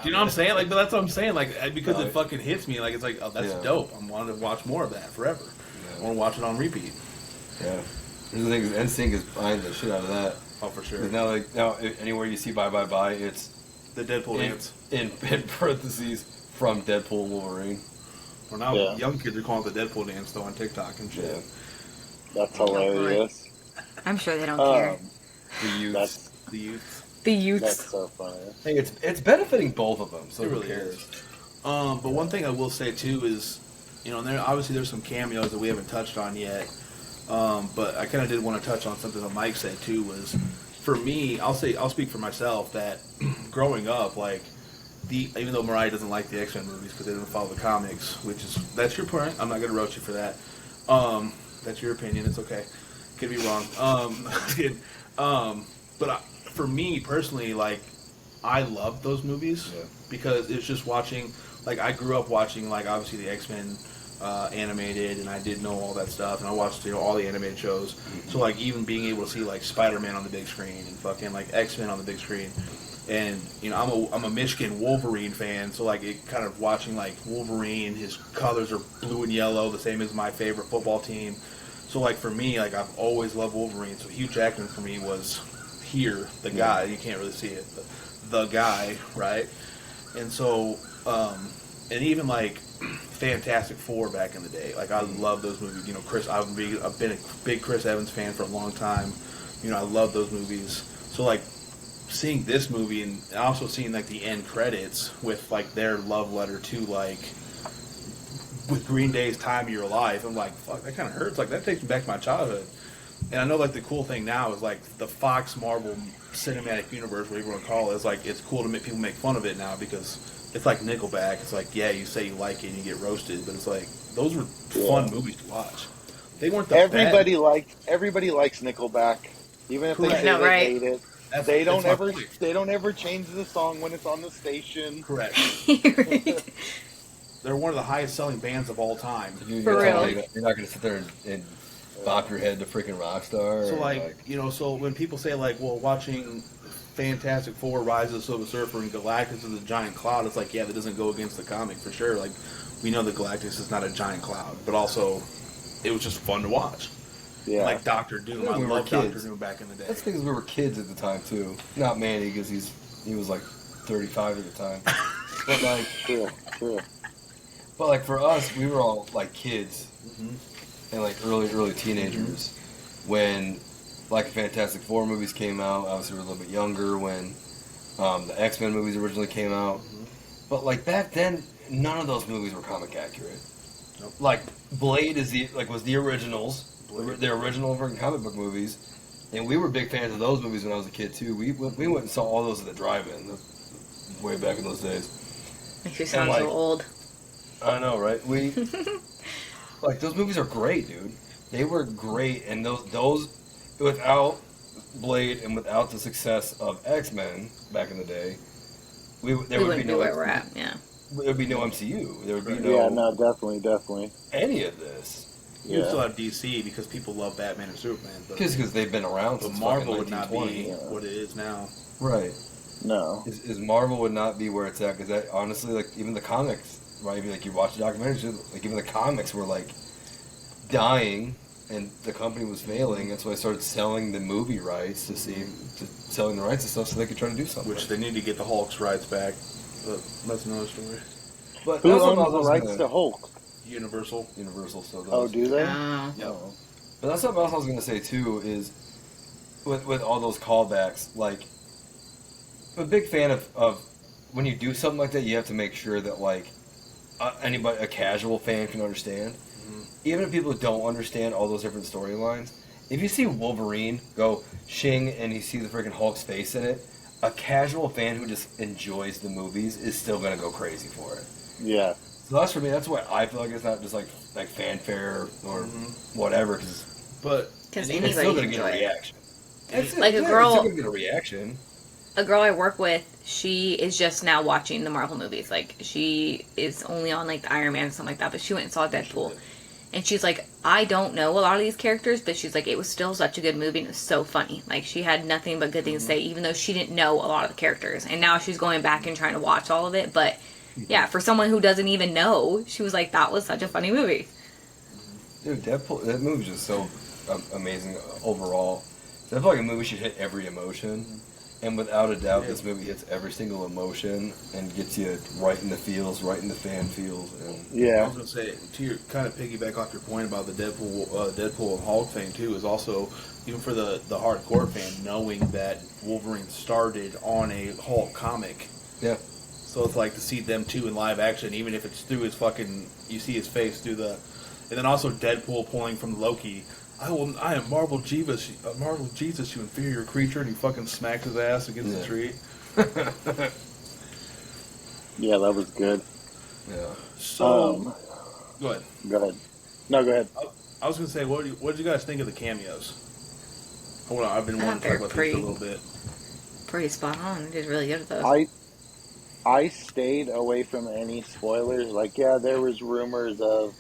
Do you know what I'm saying? Like, but that's what I'm saying. Like, because it fucking hits me. Like, it's like, oh, that's dope. I want to watch more of that forever. I want to watch it on repeat. Yeah. The thing is, NSYNC is buying the shit out of that. Oh, for sure. Now, anywhere you see Bye Bye Bye, it's the Deadpool dance. In parentheses, from Deadpool and Wolverine. Well, now young kids are calling it the Deadpool dance, though, on TikTok and shit. Yeah. That's hilarious. I'm sure they don't care. The youths. The youths. That's so funny. Hey, it's benefiting both of them, so it really is. But one thing I will say, too, is, there's some cameos that we haven't touched on yet. But I kind of did want to touch on something that Mike said, too, was, for me, I'll speak for myself, that growing up, like, even though Mariah doesn't like the X-Men movies because they didn't follow the comics, that's your point. I'm not going to roast you for that. That's your opinion. It's okay. Could be wrong. But for me personally, like, I love those movies because it's just watching. Like, I grew up watching, like, obviously the X-Men animated, and I did know all that stuff, and I watched all the animated shows. So, like, even being able to see, like, Spider-Man on the big screen and fucking, like, X-Men on the big screen. And, I'm a Michigan Wolverine fan, so, like, it kind of watching, like, Wolverine, his colors are blue and yellow, the same as my favorite football team. So, like, for me, like, I've always loved Wolverine. So Hugh Jackman for me was the guy. You can't really see it, but the guy, right? And so, and even, like, Fantastic Four back in the day. Like, I love those movies. I've been a big Chris Evans fan for a long time. I love those movies. So, like, seeing this movie and also seeing, like, the end credits with, like, their love letter to, like, with Green Day's Time of Your Life, I'm like, fuck, that kind of hurts. Like, that takes me back to my childhood. And I know, like, the cool thing now is, like, the Fox Marvel cinematic universe, whatever you want to call it, is, like, it's cool to make people make fun of it now because it's like Nickelback. It's like, yeah, you say you like it and you get roasted, but it's like, those were fun movies to watch. They weren't the everybody likes Nickelback, even if they Correct. say No, they right. hate it. That's, They don't that's my ever point. they don't ever change the song when it's on the station. Correct. Right. They're one of the highest selling bands of all time. For real. You're not going to sit there and bop your head to freaking Rockstar. So, or, like, you know, so when people say, like, well, watching Fantastic Four, Rise of the Silver Surfer, and Galactus is a giant cloud, it's like, yeah, that doesn't go against the comic for sure. Like, we know that Galactus is not a giant cloud, but also, it was just fun to watch. Yeah. Like Doctor Doom. Yeah, I we were loved Doctor kids. Doom back in the day. That's because we were kids at the time too. Not Manny because he was like 35 at the time. But like, True. but like for us, we were all like kids and like early teenagers when like the Fantastic Four movies came out. Obviously, we were a little bit younger when the X-Men movies originally came out. But like back then, none of those movies were comic accurate. Nope. Like Blade was the originals. The original freaking comic book movies, and we were big fans of those movies when I was a kid too. We went and saw all those at the drive-in, way back in those days. Makes you sound like, so old. I know, right? We like those movies are great, dude. They were great, and those without Blade and without the success of X-Men back in the day, there would be wouldn't be no where we're at. Yeah. there would be no MCU. There would be Yeah, no, definitely. any of this. You Yeah. still have DC because people love Batman and Superman. But Because they've been around but since Marvel fucking would not be 1920. what it is now. Right. No. Is Marvel would not be where it's at because that honestly, like even the comics, right? Even like you watch the documentaries, like even the comics were like dying, and the company was failing. That's why I started selling the movie rights selling the rights and stuff, so they could try to do something. Which they need to get the Hulk's rights back, but that's another story. But Who that's what I owns the was rights gonna- to Hulk? Universal still does. Oh, do they? Oh. Yep. But that's something else I was gonna say too. Is with all those callbacks, like I'm a big fan of when you do something like that, you have to make sure that like a casual fan can understand. Even if people don't understand all those different storylines, if you see Wolverine go shing and you see the freaking Hulk's face in it, a casual fan who just enjoys the movies is still gonna go crazy for it. Yeah. So that's for me. That's why I feel like it's not just like fanfare or whatever, But Because it's still anybody gonna can get a enjoy it. reaction. Like a It's girl- still gonna get a reaction. A girl I work with, she is just now watching the Marvel movies. Like, she is only on, like, the Iron Man and something like that, but she went and saw Deadpool. And she's like, I don't know a lot of these characters, but she's like, it was still such a good movie and it was so funny. Like, she had nothing but good things to say, even though she didn't know a lot of the characters. And now she's going back and trying to watch all of it. But, yeah, for someone who doesn't even know, she was like, that was such a funny movie. Dude, Deadpool, that movie's just so amazing overall. I feel like a movie should hit every emotion. And without a doubt, this movie hits every single emotion and gets you right in the feels, right in the fan feels. And I Yeah. was gonna say, to your kind of piggyback off your point about the Deadpool and Hulk thing too, is also even for the hardcore fan knowing that Wolverine started on a Hulk comic. Yeah. So it's like to see them two in live action, even if it's through his you see his face through the, and then also Deadpool pulling from Loki. I am Marvel Jesus, you inferior creature, and he fucking smacked his ass against the tree. Yeah, that was good. Yeah. So, go ahead. Go ahead. No, go ahead. I was gonna say, what did you guys think of the cameos? I've been wanting to They're talk about pretty- these for a little bit. Pretty spot on. They did really good at those. I stayed away from any spoilers. Like, yeah, there was rumors of,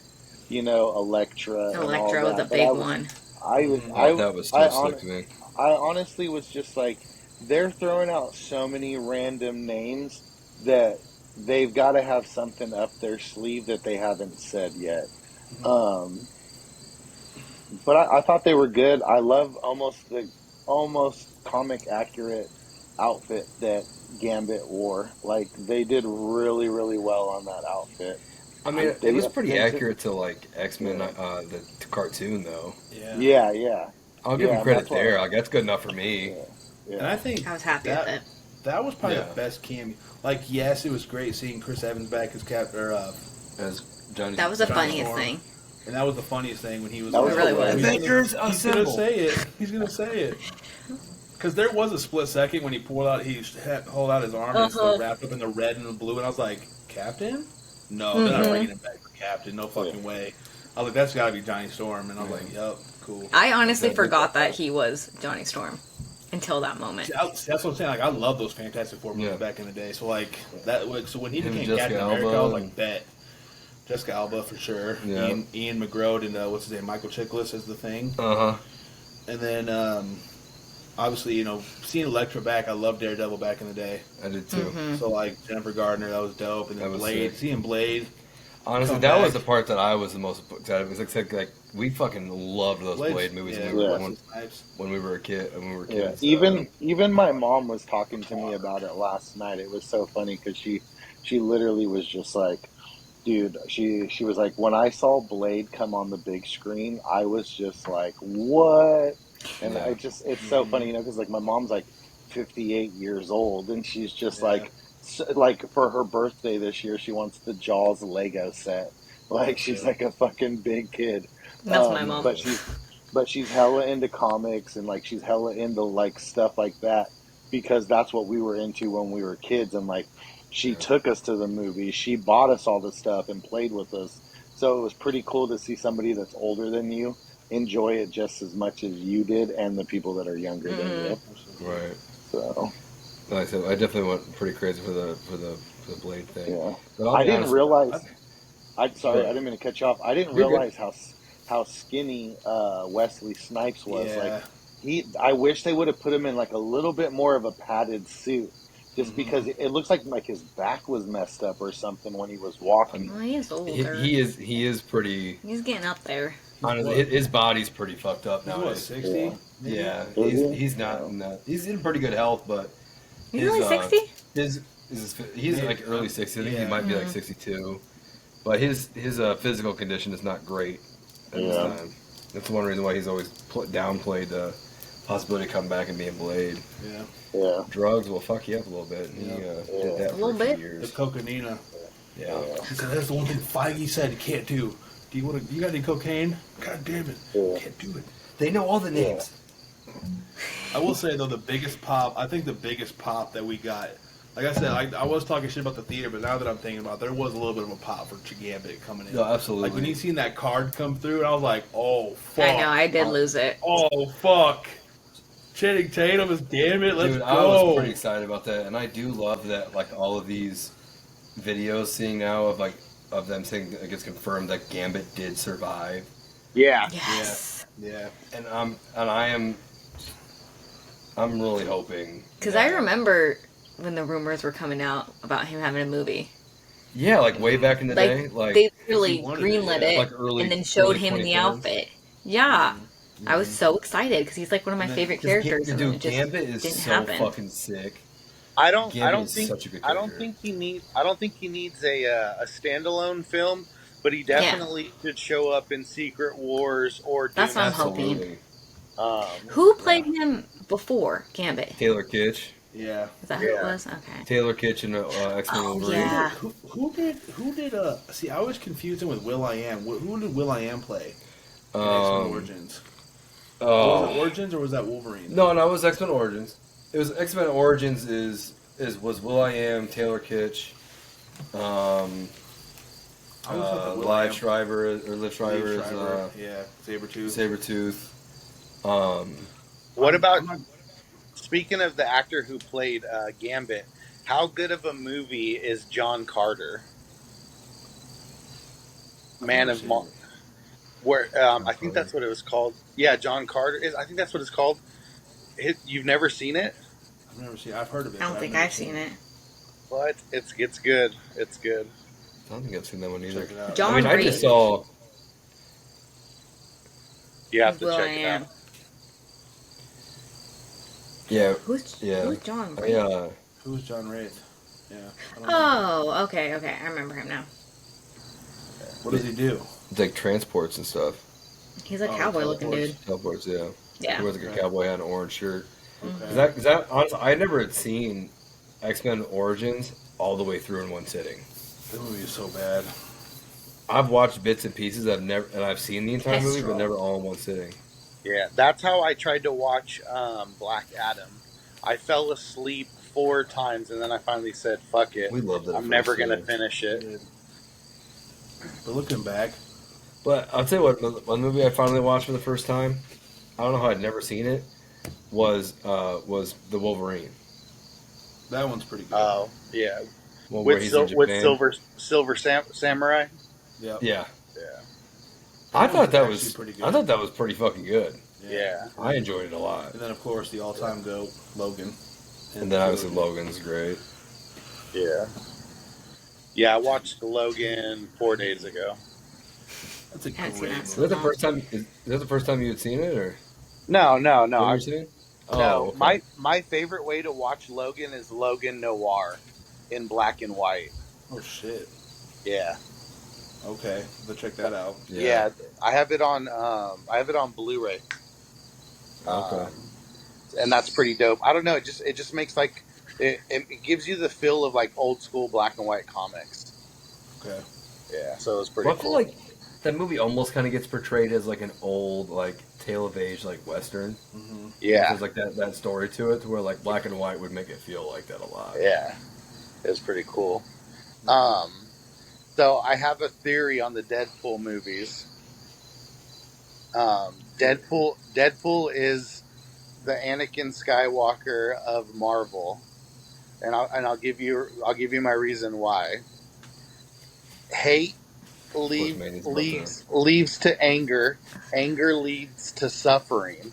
Elektra. Electro was a but big one. That was so sick to me. I honestly was just like, they're throwing out so many random names that they've got to have something up their sleeve that they haven't said yet. But I thought they were good. I love almost comic accurate outfit that Gambit wore. Like, they did really, really well on that outfit. I mean, They it was got pretty things that- accurate to like X-Men, the cartoon though. Yeah. I'll give Yeah, him credit that's why- there. Like, that's good enough for me. And I think I was happy with it. that was probably Yeah. the best cameo. Like, yes, it was great seeing Chris Evans back as As Johnny. That was the Johnny funniest Storm. thing. And that was the funniest thing when he was That like, was really was. Avengers he's Assemble. gonna say it. He's gonna say it. Because there was a split second when he pulled out, he hold out his arm and it's still wrapped up in the red and the blue, and I was like, Captain? No, they're not bringing him back for Captain. No fucking way. I was like, that's got to be Johnny Storm, and I was like, yup, cool. I honestly forgot that he was Johnny Storm until that moment. That's what I'm saying. Like, I love those Fantastic Four movies back in the day. So like that. So when he became Captain America, I was like, bet. Jessica Alba for sure. Yeah. Ian McGraw and what's his name? Michael Chiklis as the Thing. And then obviously, seeing Elektra back, I loved Daredevil back in the day. I did too. So like Jennifer Gardner, that was dope. And then Blade, seeing Blade. Honestly, that was the part that I was the most excited. It was like we fucking loved those Blade movies when we were a kid. When we were kids. Even my mom was talking to me about it last night. It was so funny because she literally was just like, dude. She was like, when I saw Blade come on the big screen, I was just like, what? And it's so funny, because like my mom's like 58 years old, and she's just like for her birthday this year, she wants the Jaws Lego set. Like she's like a fucking big kid. That's my mom. But she's hella into comics, and like she's hella into like stuff like that, because that's what we were into when we were kids. And like she took us to the movies, she bought us all the stuff and played with us. So it was pretty cool to see somebody that's older than you enjoy it just as much as you did, and the people that are younger than you. Right. So. Like I said, I definitely went pretty crazy for the Blade thing. Yeah. But I didn't realize. I didn't mean to cut you off. I didn't realize how skinny Wesley Snipes was. Yeah. Like I wish they would have put him in like a little bit more of a padded suit, just because it looks like his back was messed up or something when he was walking. Well, he is older. He is pretty. He's getting up there. Honestly, his body's pretty fucked up nowadays. 60? Yeah, he's not. He's in pretty good health, but he's only 60. He's like early 60s. I think he might be like 62, but his physical condition is not great at this time. That's one reason why he's always downplayed the possibility of coming back and being Blade. Yeah. Drugs will fuck you up a little bit. And he did that for a few years. The cocaine. Yeah. He said, that's the one thing Feige said you can't do. You got any cocaine? God damn it. Can't do it. They know all the names. I will say, though, the biggest pop that we got, like I said, I was talking shit about the theater, but now that I'm thinking about it, there was a little bit of a pop for Gambit coming in. No, absolutely. Like, when you seen that card come through, I was like, oh, fuck. I know, I did lose it. Oh, fuck. Channing Tatum is Gambit, let's go. I was pretty excited about that, and I do love that, like, all of these videos seeing now of them saying it gets confirmed that Gambit did survive. Yeah. Yes. Yeah. And I'm really hoping. Because I remember when the rumors were coming out about him having a movie. Yeah, like way back in the day. Like they really greenlit it and then showed him in the outfit. Yeah. I was so excited because he's like one of my favorite characters. Dude, and it just Gambit is didn't so happen. fucking sick. I don't think he needs a standalone film, but he definitely should show up in Secret Wars or Doom. That's what I'm hoping. Who played him before Gambit? Taylor Kitsch. Yeah. Is that who it was? Okay. Taylor Kitsch and X-Men Wolverine. Yeah. Who did see, I was confused him with Will.i.am. Who did Will.i.am play in X-Men Origins? Was it Origins or was that Wolverine? No, it was X-Men Origins. It was X-Men Origins was Will.i.am, Taylor Kitsch, Liv Schreiber is Sabretooth. What about, speaking of the actor who played Gambit, how good of a movie is John Carter? Man of Mars. Where I think that's what it was called. Yeah, John Carter I think that's what it's called. You've never seen it? I've never seen it. I've heard of it. I don't think I've seen it. But it's good. It's good. I don't think I've seen that one either. John I just saw. You have to check it out. Yeah. Who's John Wraith? Yeah. Who's John Wraith? Yeah. Oh, okay. I remember him now. What does he do? Like transports and stuff. He's a cowboy looking dude. Teleports, yeah. Yeah. He wears like a cowboy hat and an orange shirt. Okay. Is that honestly, I never had seen X-Men Origins all the way through in one sitting. That movie is so bad. I've watched bits and pieces. I've seen the entire movie, but Kestrel. never all in one sitting. Yeah, that's how I tried to watch Black Adam. I fell asleep 4 times, and then I finally said, "Fuck it, We loved it at I'm never first gonna too. finish it." But looking back, But I'll tell you what, one movie I finally watched for the first time. I don't know how I'd never seen it. Was the Wolverine. that one's pretty good. Oh yeah, One where he's in with Japan. Samurai. Yep. Yeah, Yeah, I That thought one's that actually was. pretty good. I thought that was pretty fucking good. yeah. I enjoyed it a lot. And then, of course, the all-time GOAT, Logan. And then obviously Logan's great. Yeah. Yeah, I watched Logan 4 days ago. That's a Haven't seen great that. Is movie. that the first time? Is that the first time you had seen it, or No, no, have no. you I, ever seen it? no, Oh, okay. my favorite way to watch Logan is Logan Noir in black and white. Oh, shit. Yeah. Okay, let's check that out. Yeah. I have it on Blu-ray. Okay. And that's pretty dope. I don't know, it just makes like it gives you the feel of like old school black and white comics. Okay. Yeah, so it was pretty Well, I feel cool. like that movie almost kind of gets portrayed as like an old, like tale of age, like western. Mm-hmm. Yeah. There's like that story to it, to where like black and white would make it feel like that a lot. Yeah. It was pretty cool. So I have a theory on the Deadpool movies. Deadpool is the Anakin Skywalker of Marvel, and I'll give you my reason why. Hate leads to anger. Anger leads to suffering.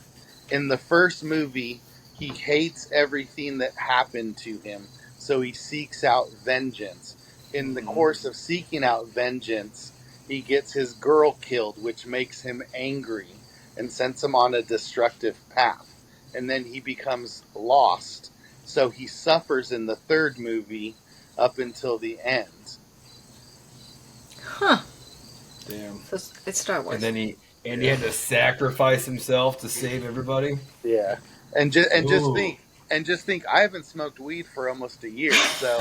In the first movie, he hates everything that happened to him, so he seeks out vengeance. In the course of seeking out vengeance, he gets his girl killed, which makes him angry and sends him on a destructive path. And then he becomes lost, so he suffers in the third movie up until the end. Huh. Damn. So it's Star Wars. And then he had to sacrifice himself to save everybody. Yeah, and just Ooh. think, I haven't smoked weed for almost a year, so.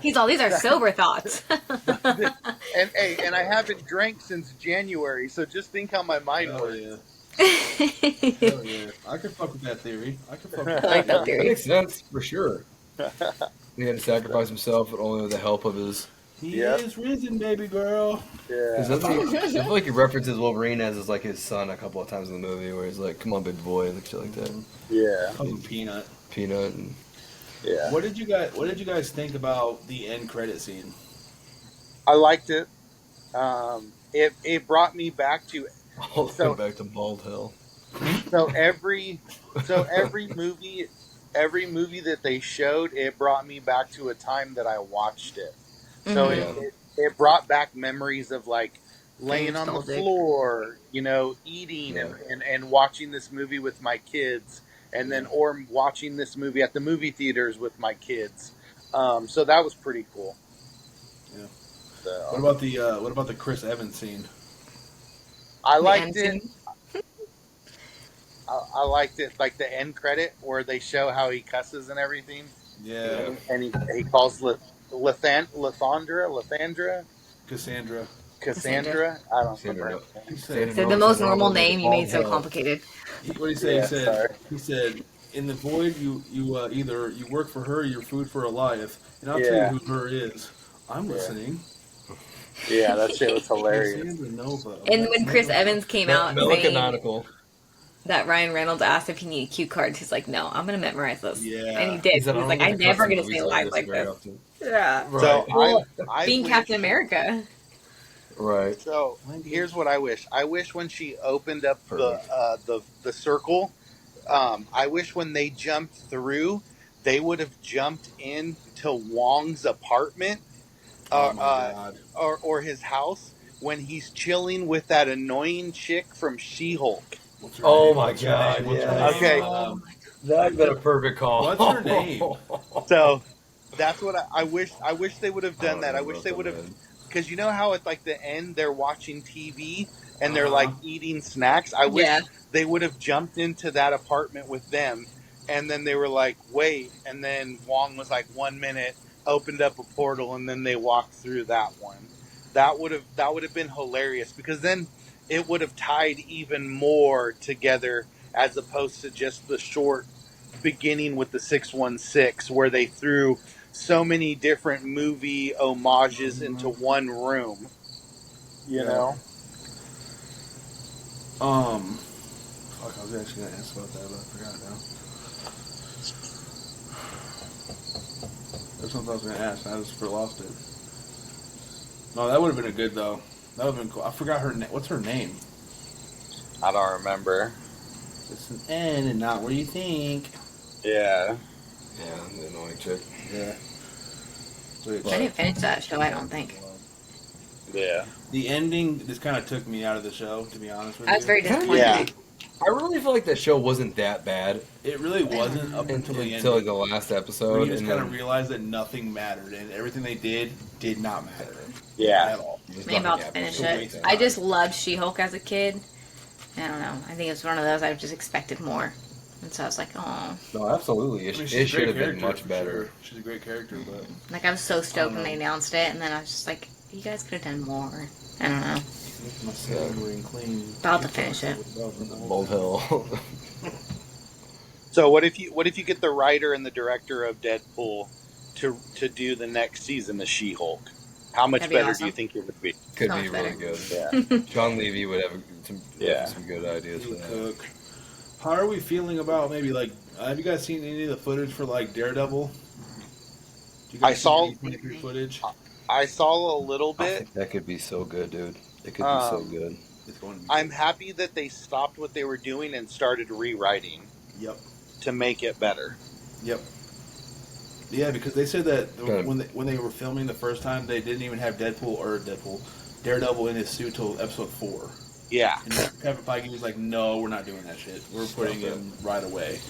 These are sober thoughts. and I haven't drank since January, so just think how my mind Hell works. yeah. Hell yeah. I could fuck with that theory. I like that That theory. makes sense for sure. He had to sacrifice himself, but only with the help of his. He Yep. is risen, baby girl. Yeah, I feel like he references Wolverine as like his son a couple of times in the movie, where he's like, "Come on, big boy," like shit like that. yeah, Calls him Peanut. Peanut and yeah. What did you guys think about the end credit scene? I liked it. It brought me back to all the So- way back to bald hell. every movie that they showed, it brought me back to a time that I watched it. So Mhm. it brought back memories of like laying on the Nostalgic. floor, eating Yeah. and watching this movie with my kids, and then or watching this movie at the movie theaters with my kids. So that was pretty cool. Yeah. So, What about the Chris Evans scene? I The liked end it. scene? I liked it, like the end credit where they show how he cusses and everything, Yeah. and he calls Lathandra, Cassandra. Cassandra. I don't Sandra, remember. He Sandra Said the knows most the normal make it name you made bald so hell. complicated. What did he say? Yeah, he said. sorry. He said, "In the void, you either you work for her, or you're food for Elias, and I'll tell Yeah. you who her is. I'm Yeah. listening." Yeah, that shit was hilarious. Cassandra Nova. And when Chris Evans came out saying Canonical. that Ryan Reynolds asked if he needed cue cards, he's like, "No, I'm gonna memorize this." Yeah. And he did. He's said, "I don't like, get "I'm to never cuss in gonna movies say like lines this like very this." often." Yeah. Right. So I Being wish, Captain America. Right. So here's what I wish. I wish when she opened up Perfect. the circle, I wish when they jumped through, they would have jumped into Wong's apartment, Oh my god. or his house when he's chilling with that annoying chick from She-Hulk. What's her Oh name? my What's her God, name? What's her yes. name? Okay. That'd been a perfect call. What's her name? So that's what I wish. I wish they would have done that. I wish they would have, Been. because you know how at like the end they're watching TV and they're like eating snacks. I wish Yeah. they would have jumped into that apartment with them, and then they were like, "Wait," and then Wong was like, "1 minute." opened up a portal and then they walked through that one. That would have been hilarious because then it would have tied even more together as opposed to just the short beginning with the 616 where they threw so many different movie homages into one room, you Yeah. know. Fuck, I was actually gonna ask about that, but I forgot now. There's something I was gonna ask, and I just lost it. No, that would have been a good though. That would have been cool. I forgot her name. What's her name? I don't remember. It's an N and not where you think. Yeah. Yeah, the annoying chick. Yeah. I didn't finish that show, I don't think. Yeah. The ending just kind of took me out of the show, to be honest with I you. was very disappointed. Yeah. I really feel like that show wasn't that bad It really wasn't up until the until like ending. the last Where episode, you just and kind then of realized that nothing mattered, and everything they did not matter Yeah. at all. just I'm about to nothing finish happened. it. I just loved She-Hulk as a kid. I don't know. I think it was one of those I just expected more. And so I was like, oh. No, absolutely. I mean, It she's a should great have been character, much for better. sure. She's a great character, but Like, I was so stoked when they announced it, and then I was just like, you guys could have done more. I don't know. my silver clean. About to finish it. Bold Hill. So what if you get the writer and the director of Deadpool to do the next season of She-Hulk? How much That'd be better awesome. do you think it would be? Could So be much really better. good. Yeah. John Levy would have Yeah. some good ideas for that. Cook. How are we feeling about maybe like? Have you guys seen any of the footage for like Daredevil? Did you guys I saw- see the A23 footage. I saw a little I bit. think that could be so good, dude. It could be so good. It's going to be. I'm happy that they stopped what they were doing and started rewriting Yep. to make it better. Yep. Yeah, because they said that Good. when they were filming the first time, they didn't even have Daredevil in his suit till episode 4. Yeah. And Kevin Feige was like, "No, we're not doing that shit. We're putting him right away."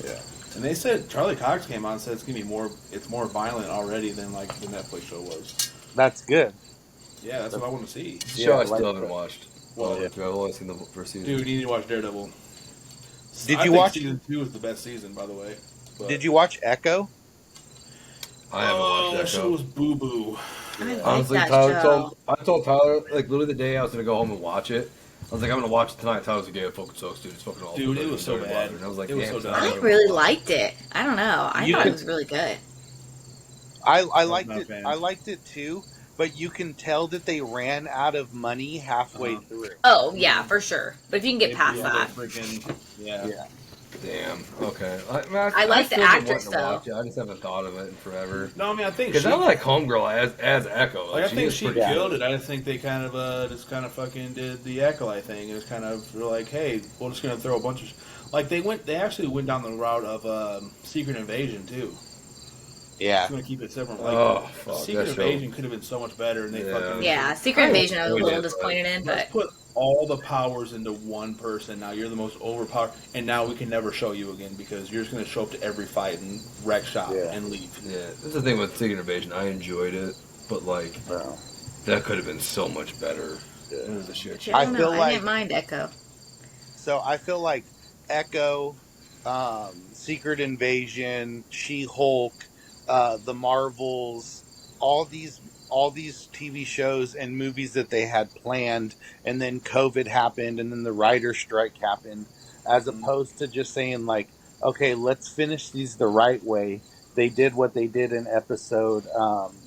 Yeah. And they said Charlie Cox came out and said it's more violent already than like the Netflix show was. That's good. Yeah, that's what I want to see. It's a show I like still haven't that. watched. Well, I've only seen the first season. Dude, you need to watch Daredevil. Did I you think watch? season 2 is the best season, by the way. But, Did you watch Echo? I haven't watched that That show show. was boo boo. I like Honestly, that Tyler show. I told Tyler, like, literally the day I was going to go home and watch it, I was like, I'm going to watch it tonight. Tyler was like, yeah, fucking sucks, dude. It's fucking awful. Dude, it was so Don't bad. bother. And I was like, It was damn, so son, dumb. I'm I gonna really watch liked it. I don't know. I You thought could- it was really good. I liked not a it. fan. I liked it too, but you can tell that they ran out of money halfway through. Oh, yeah, for sure. But if you can get past that. Yeah. Damn. Okay. I like the still been actress, wanting to watch though. it. I just haven't thought of it in forever. No, I mean, I think Because I like Homegirl as Echo. I think is she pretty killed good. it. I just think they kind of just kind of fucking did the acolyte thing. It was kind of they're like, hey, we're just gonna throw a bunch of like they actually went down the route of Secret Invasion too. Yeah. Just gonna keep it separate. Like, Oh, fuck, Secret that show. Invasion could have been so much better, and they Yeah. fucking Yeah, Secret Invasion I was a little disappointed in, Let's but put all the powers into one person. Now you're the most overpowered, and now we can never show you again because you're just going to show up to every fight and wreck shop Yeah. and leave. Yeah, that's the thing with Secret Invasion. I enjoyed it, but like that could have been so much better. It was a shit show. I I don't feel know. I like- didn't mind Echo. So I feel like Echo, Secret Invasion, She-Hulk, the Marvels, all these TV shows and movies that they had planned, and then COVID happened, and then the writer strike happened. As opposed to just saying like, okay, let's finish these the right way. They did what they did in episode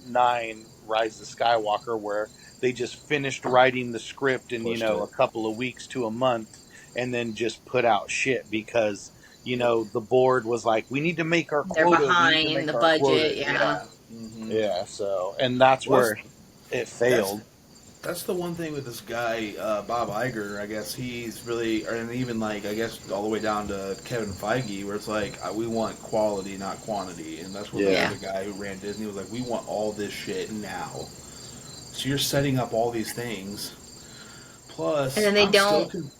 9, Rise of Skywalker, where they just finished writing the script in Pushed a it. couple of weeks to a month, and then just put out shit because the board was like, we need to make our They're quota. we need to behind make the our budget, quota. yeah. Yeah, so and that's where it failed. That's the one thing with this guy, Bob Iger. I guess he's really, and even like I guess all the way down to Kevin Feige, where it's like we want quality, not quantity, and that's what Yeah. the guy who ran Disney was like. We want all this shit now. So you're setting up all these things. Plus, And then they I'm still don't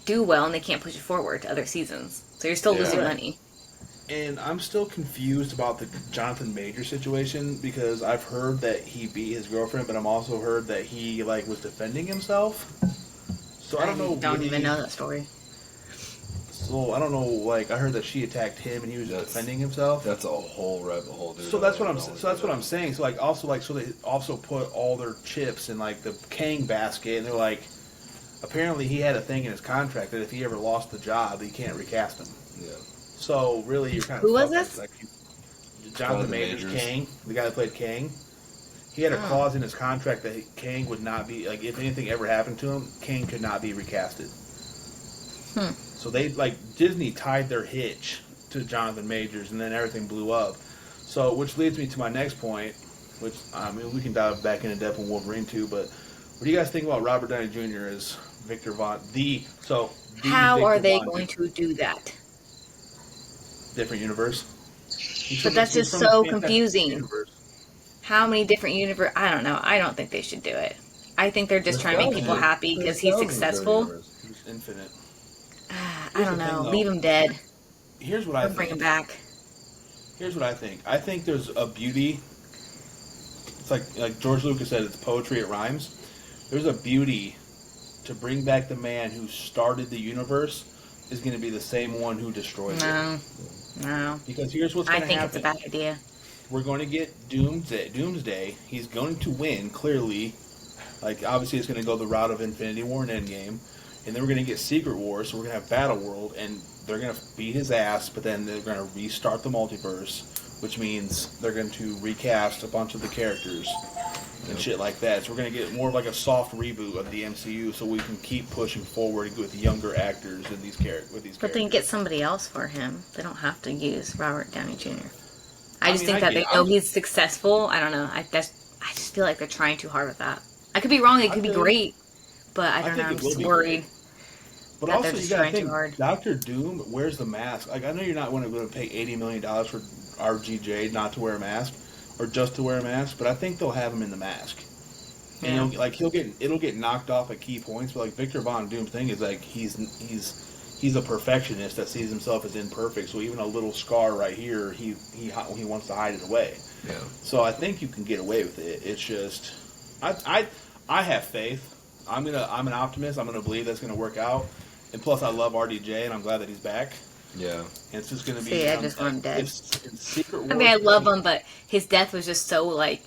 do well, and they can't push it forward to other seasons. So you're still losing money. And I'm still confused about the Jonathan Major situation because I've heard that he beat his girlfriend, but I'm also heard that he was defending himself. So I don't know. Don't what even he- know that story. So I don't know. Like I heard that she attacked him and he was defending himself. That's a whole rabbit hole, dude. So that's what I'm. So that's what I'm saying. So so they also put all their chips in like the Kang basket, and they're like, apparently he had a thing in his contract that if he ever lost the job, he can't recast him. Yeah. So really, you're kind of Who was this? Like, Jonathan Majors, Kang, the guy that played Kang. He had a clause in his contract that Kang would not be like if anything ever happened to him, Kang could not be recasted. So they Disney tied their hitch to Jonathan Majors, and then everything blew up. So, which leads me to my next point, which I mean we can dive back into Deadpool and Wolverine too. But what do you guys think about Robert Downey Jr. as Victor Von? How are they going to do that? Different universe. But that's just so confusing. How many different universe? I don't know. I don't think they should do it. I think they're just trying to make people happy because he's successful. He's infinite. I don't know. Leave him dead. Here's what I think. Bring him back. Here's what I think. I think there's a beauty. It's like George Lucas said, it's poetry, it rhymes. There's a beauty to bring back the man who started the universe is going to be the same one who destroys it. No. Because here's what's going to happen. I think it's a bad idea. We're going to get Doomsday. He's going to win, clearly. Like, obviously, it's going to go the route of Infinity War and Endgame. And then we're going to get Secret Wars, so we're going to have Battle World, and they're going to beat his ass, but then they're going to restart the multiverse, which means they're going to recast a bunch of the characters and shit like that. So we're going to get more of like a soft reboot of the MCU, so we can keep pushing forward with younger actors and these characters. But then get somebody else for him. They don't have to use Robert Downey Jr. I just think that they know he's successful. I don't know. I just feel like they're trying too hard with that. I could be wrong. It could be great, but I don't know. I'm just worried. But also, you gotta think, Doctor Doom wears the mask. Like, I know you're not going to pay $80 million for RGJ not to wear a mask, or just to wear a mask, but I think they'll have him in the mask. And it'll get knocked off at key points, but like Victor Von Doom's thing is like he's a perfectionist that sees himself as imperfect. So even a little scar right here, he wants to hide it away. Yeah. So I think you can get away with it. It's just I have faith. I'm an optimist. I'm gonna believe that's gonna work out. And plus, I love RDJ, and I'm glad that he's back. Yeah. And it's just gonna be. See, I just want him dead. Secret Wars, I mean, I love him, but his death was just so But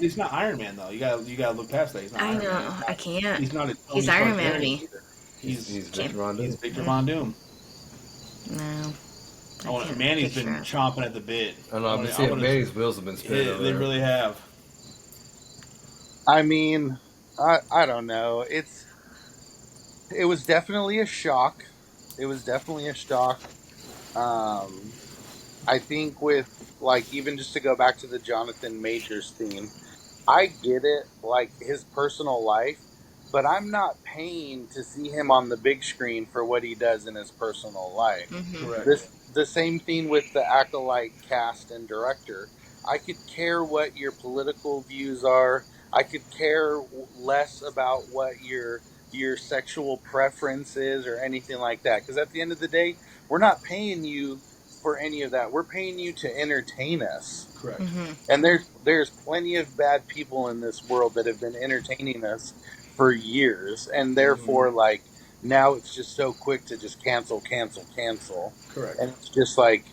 he's not Iron Man though. You gotta look past that. He's not. I Iron know. Man. I can't. He's not. He's Iron Man to me. He's Victor Von Doom. He's Victor Von Doom. No. Manny's been chomping at the bit. I know. I've been seeing Manny's wheels have been spinning. Yeah, they really have. I mean, I don't know. It was definitely a shock. I think with, like, even just to go back to the Jonathan Majors theme, I get it, like, his personal life, but I'm not paying to see him on the big screen for what he does in his personal life. Mm-hmm. Correct. The same thing with the Acolyte cast and director. I could care what your political views are. I could care less about what your sexual preference is or anything like that. Because at the end of the day, we're not paying you for any of that. We're paying you to entertain us. Correct. Mm-hmm. And there's plenty of bad people in this world that have been entertaining us for years. And therefore, like, now it's just so quick to just cancel. Correct. And it's just like,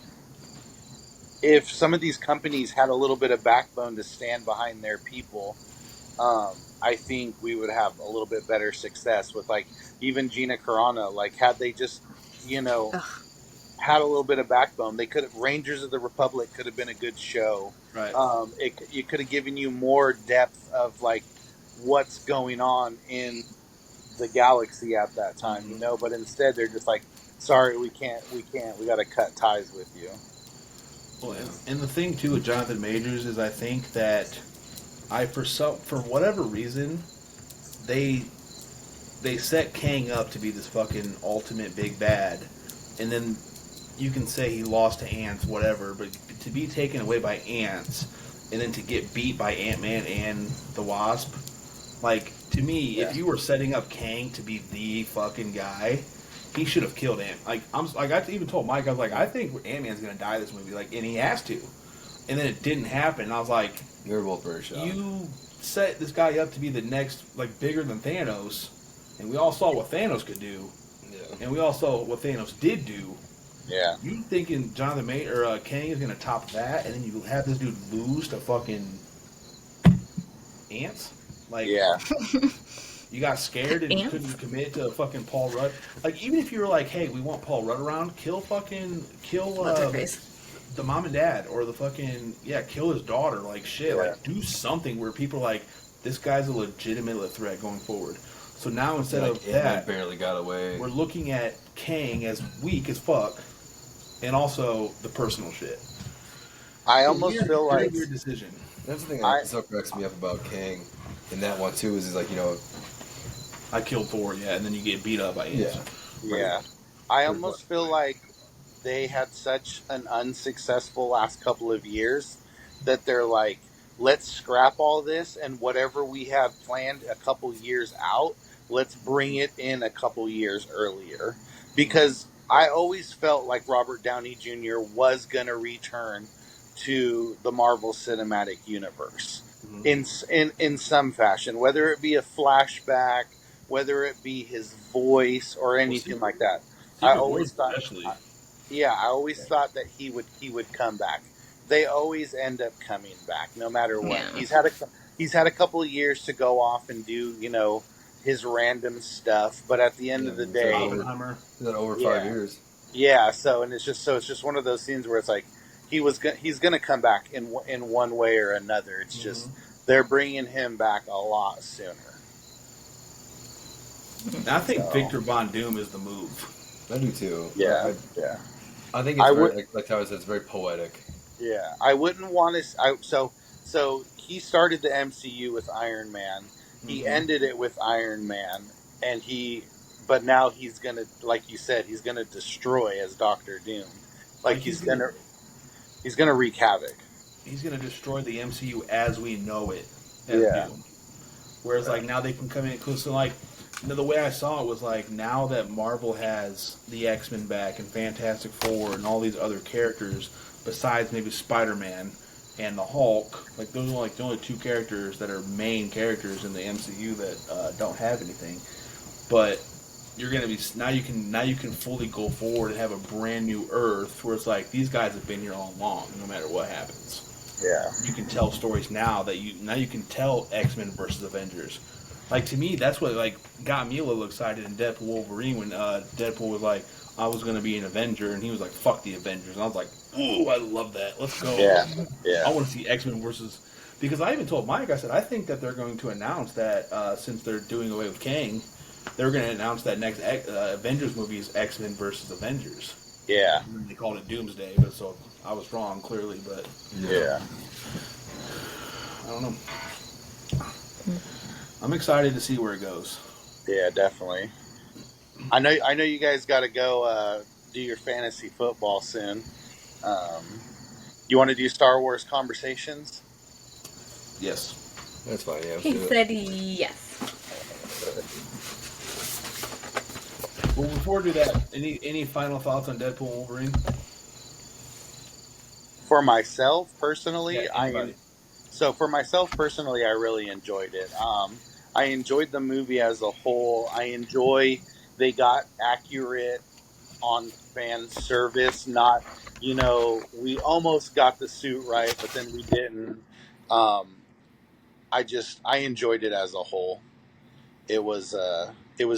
if some of these companies had a little bit of backbone to stand behind their people, I think we would have a little bit better success with, like, even Gina Carano. Like, had they just, had a little bit of backbone, they could have. Rangers of the Republic could have been a good show. Right. It could have given you more depth of, like, what's going on in the galaxy at that time, you know. But instead, they're just like, sorry, we can't. We got to cut ties with you. Well, and the thing too with Jonathan Majors is, I think that for whatever reason, they set Kang up to be this fucking ultimate big bad, and then you can say he lost to ants, whatever, but to be taken away by ants, and then to get beat by Ant-Man and the Wasp, like, to me, if you were setting up Kang to be the fucking guy, he should have killed Ant. Like, I even told Mike, I was like, I think Ant-Man's gonna die this movie, like, and he has to. And then it didn't happen. And I was like, you're both very shocked. You set this guy up to be the next, like, bigger than Thanos, and we all saw what Thanos could do. Yeah. And we all saw what Thanos did do. Yeah. You thinking Jonathan May or Kang is gonna top that, and then you have this dude lose to fucking ants? Like, Yeah. you got scared and Ants? couldn't commit to fucking Paul Rudd. Like, even if you were like, hey, we want Paul Rudd around, kill What's her face? the mom and dad, or the fucking, yeah, kill his daughter. Like, shit, Yeah. like, do something where people are like, this guy's a legitimate threat going forward. So now instead Like, of Ant-Man that, barely got away. we're looking at Kang as weak as fuck, and also the personal shit. I It's a almost weird, feel very like weird decision. That's the thing I that still cracks me up about Kang in that one too. Is he's like, you know, I killed Thor, yeah, and then you get beat up by ants. yeah, yeah. I almost feel like they had such an unsuccessful last couple of years that they're like, let's scrap all this and whatever we have planned a couple years out, let's bring it in a couple years earlier. Because I always felt like Robert Downey Jr. was going to return to the Marvel Cinematic Universe in some fashion, whether it be a flashback, whether it be his voice or anything like that. I Secret Wars always thought especially. yeah, I always thought that he would come back. They always end up coming back, no matter what. Yeah. He's had a couple of years to go off and do his random stuff, but at the end yeah. of the He's got day, Oppenheimer. over yeah, 5 years. yeah. So and it's just one of those scenes where it's like he's gonna come back in one way or another. It's just they're bringing him back a lot sooner. And I think So, Victor Von Doom is the move. I do too. yeah, yeah. I think it's I very would. like Tyler said, it's very poetic. Yeah, I wouldn't want to. So he started the MCU with Iron Man. He ended it with Iron Man, and but now he's gonna, like you said, he's gonna destroy as Doctor Doom. Like he's gonna wreak havoc. He's gonna destroy the MCU as we know it as Yeah, Doom. Whereas like now they can come in close to like the way I saw it was like now that Marvel has the X-Men back and Fantastic Four and all these other characters besides maybe Spider-Man and the Hulk, like those are like the only two characters that are main characters in the MCU that don't have anything. But you're gonna be now you can fully go forward and have a brand new Earth where it's like these guys have been here all along, no matter what happens. yeah, You can tell stories now that you can tell X-Men versus Avengers. Like to me, that's what like got me a little excited in Deadpool Wolverine when Deadpool was like, I was gonna be an Avenger, and he was like, fuck the Avengers, and I was like, ooh, I love that. Let's go. yeah, I yeah, want to see X-Men versus because I even told Mike, I said I think that they're going to announce that since they're doing away with Kang, they're going to announce that next Avengers movie is X-Men versus Avengers. yeah, They called it Doomsday, but so I was wrong clearly, but yeah. I don't know. I'm excited to see where it goes. Yeah, definitely. I know you guys got to go do your fantasy football soon. You want to do Star Wars conversations? Yes. That's fine. Yeah, let's He do it. said yes. Well, before we do that, any final thoughts on Deadpool and Wolverine? For myself personally, Yeah, anybody. For myself personally, I really enjoyed it. I enjoyed the movie as a whole. I enjoy they got accurate on fan service. Not we almost got the suit right, but then we didn't. Um, I enjoyed it as a whole. It was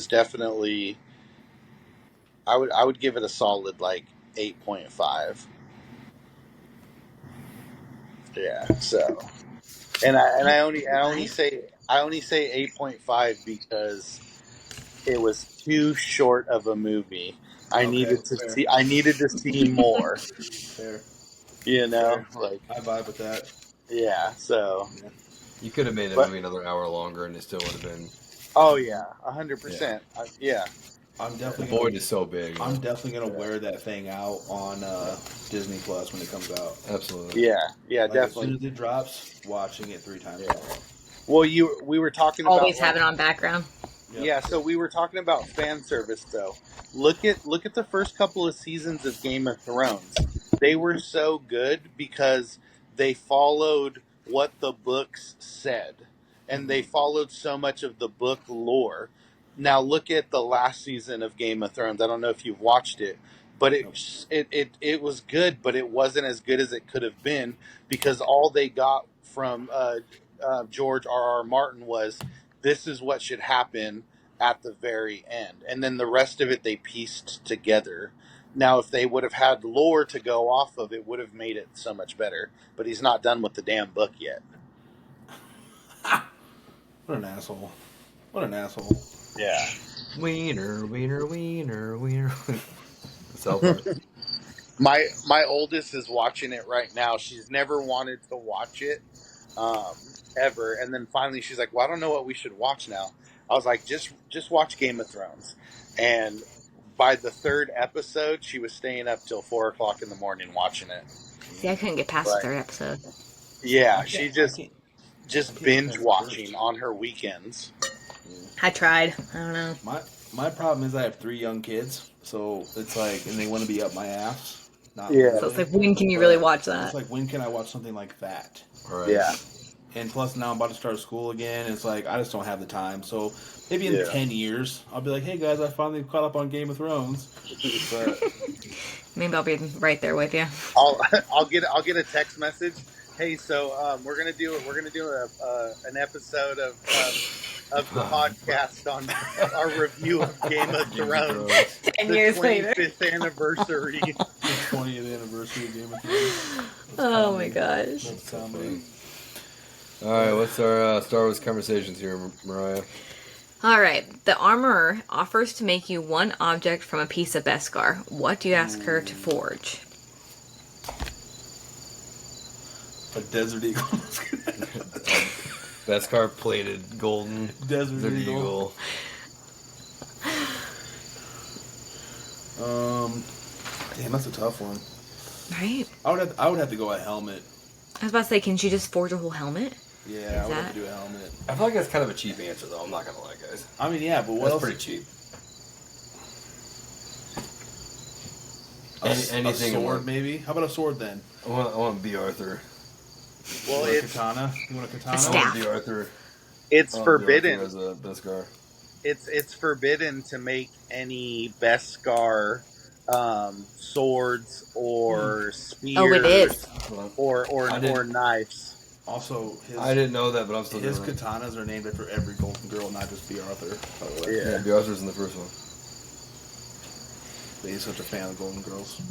definitely I would give it a solid like 8.5. Yeah. So Five? I only say 8.5 because it was too short of a movie. Okay, fair, I needed to see more. fair, fair. Like I vibe with that. yeah. So, Yeah. You could have made the but movie another hour longer, and it still would have been. oh yeah, a hundred Yeah. percent. Yeah, I'm The definitely void gonna, is so big. I'm definitely gonna wear that thing out on Disney Plus when it comes out. Absolutely. yeah, yeah, Like as soon definitely. as it drops, watching it 3 times. Yeah. Well, we were talking about Always like have it on background. Yep. yeah. So we were talking about fan service though. Look at the first couple of seasons of Game of Thrones. They were so good because they followed what the books said, and they followed so much of the book lore. Now look at the last season of Game of Thrones. I don't know if you've watched it, but it was good, but it wasn't as good as it could have been because all they got from George R. R. Martin was this is what should happen at the very end, and then the rest of it they pieced together. Now, if they would have had lore to go off of, it would have made it so much better. But he's not done with the damn book yet. What an asshole. What an asshole. Yeah. Wiener, wiener, wiener, wiener. South Park. My oldest is watching it right now. She's never wanted to watch it ever, and then finally she's like, "Well, I don't know what we should watch now." I was like, "Just watch Game of Thrones." And by the third episode, she was staying up till 4 o'clock in the morning watching it. See, I couldn't get past the third episode. Yeah, she just can't binge get watching first. on her weekends. I tried. I don't know. My problem is I have 3 young kids, so it's like, and they want to be up my ass. Not Yeah. really. So it's like, when can you really watch that? It's like, when can I watch something like that? Right. Yeah. And plus, now I'm about to start school again. It's like, I just don't have the time. So maybe in 10 years, I'll be like, hey guys, I finally caught up on Game of Thrones. But Maybe I'll be right there with you. I'll get a text message. Hey, so we're gonna do an episode of the podcast on our review of Game of Thrones. 10 years later. 25th anniversary. the 20th anniversary of Game of Thrones. Oh my gosh. That's funny. All right, what's our Star Wars conversations here, Mariah? All right. The armorer offers to make you one object from a piece of Beskar. What do you ask her to forge? A Desert Eagle. Beskar plated golden Desert Eagle. Damn, that's a tough one. Right? I would have to go a helmet. I was about to say, can she just forge a whole helmet? Yeah, I would have to do a helmet. I feel like that's kind of a cheap answer, though. I'm not gonna lie, guys. I mean, yeah, but what That's else? pretty cheap. A Anything. sword, maybe? How about a sword then? I want to be Arthur. Well, You want a it's katana? You want a katana? A I staff. want to be Arthur. it's I wanna be forbidden. Arthur as a Beskar. It's forbidden to make any Beskar swords or spears. Oh, it is. or knives. Also, I didn't know that, but I'm still his doing it. katanas are named after every Golden Girl, not just B. Arthur, by the way. Yeah. Yeah, B. Arthur's in the first one. But he's such a fan of Golden Girls.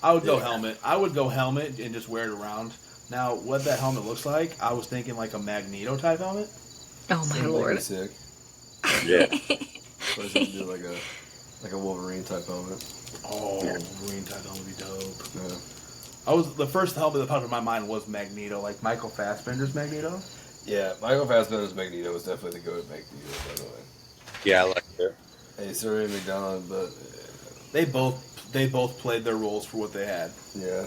I would go Yeah. helmet. I would go helmet and just wear it around. Now, what that helmet looks like, I was thinking like a Magneto type helmet. Oh my lord. Sick. Yeah. So I should do like a Wolverine type helmet. Oh, Wolverine type helmet would be dope. Yeah. The first helmet that popped in my mind was Magneto, like Michael Fassbender's Magneto. Yeah, Michael Fassbender's Magneto was definitely the go-to Magneto, by the way. Yeah, I like it. Hey, sorry, McDonald, but They both played their roles for what they had. yeah.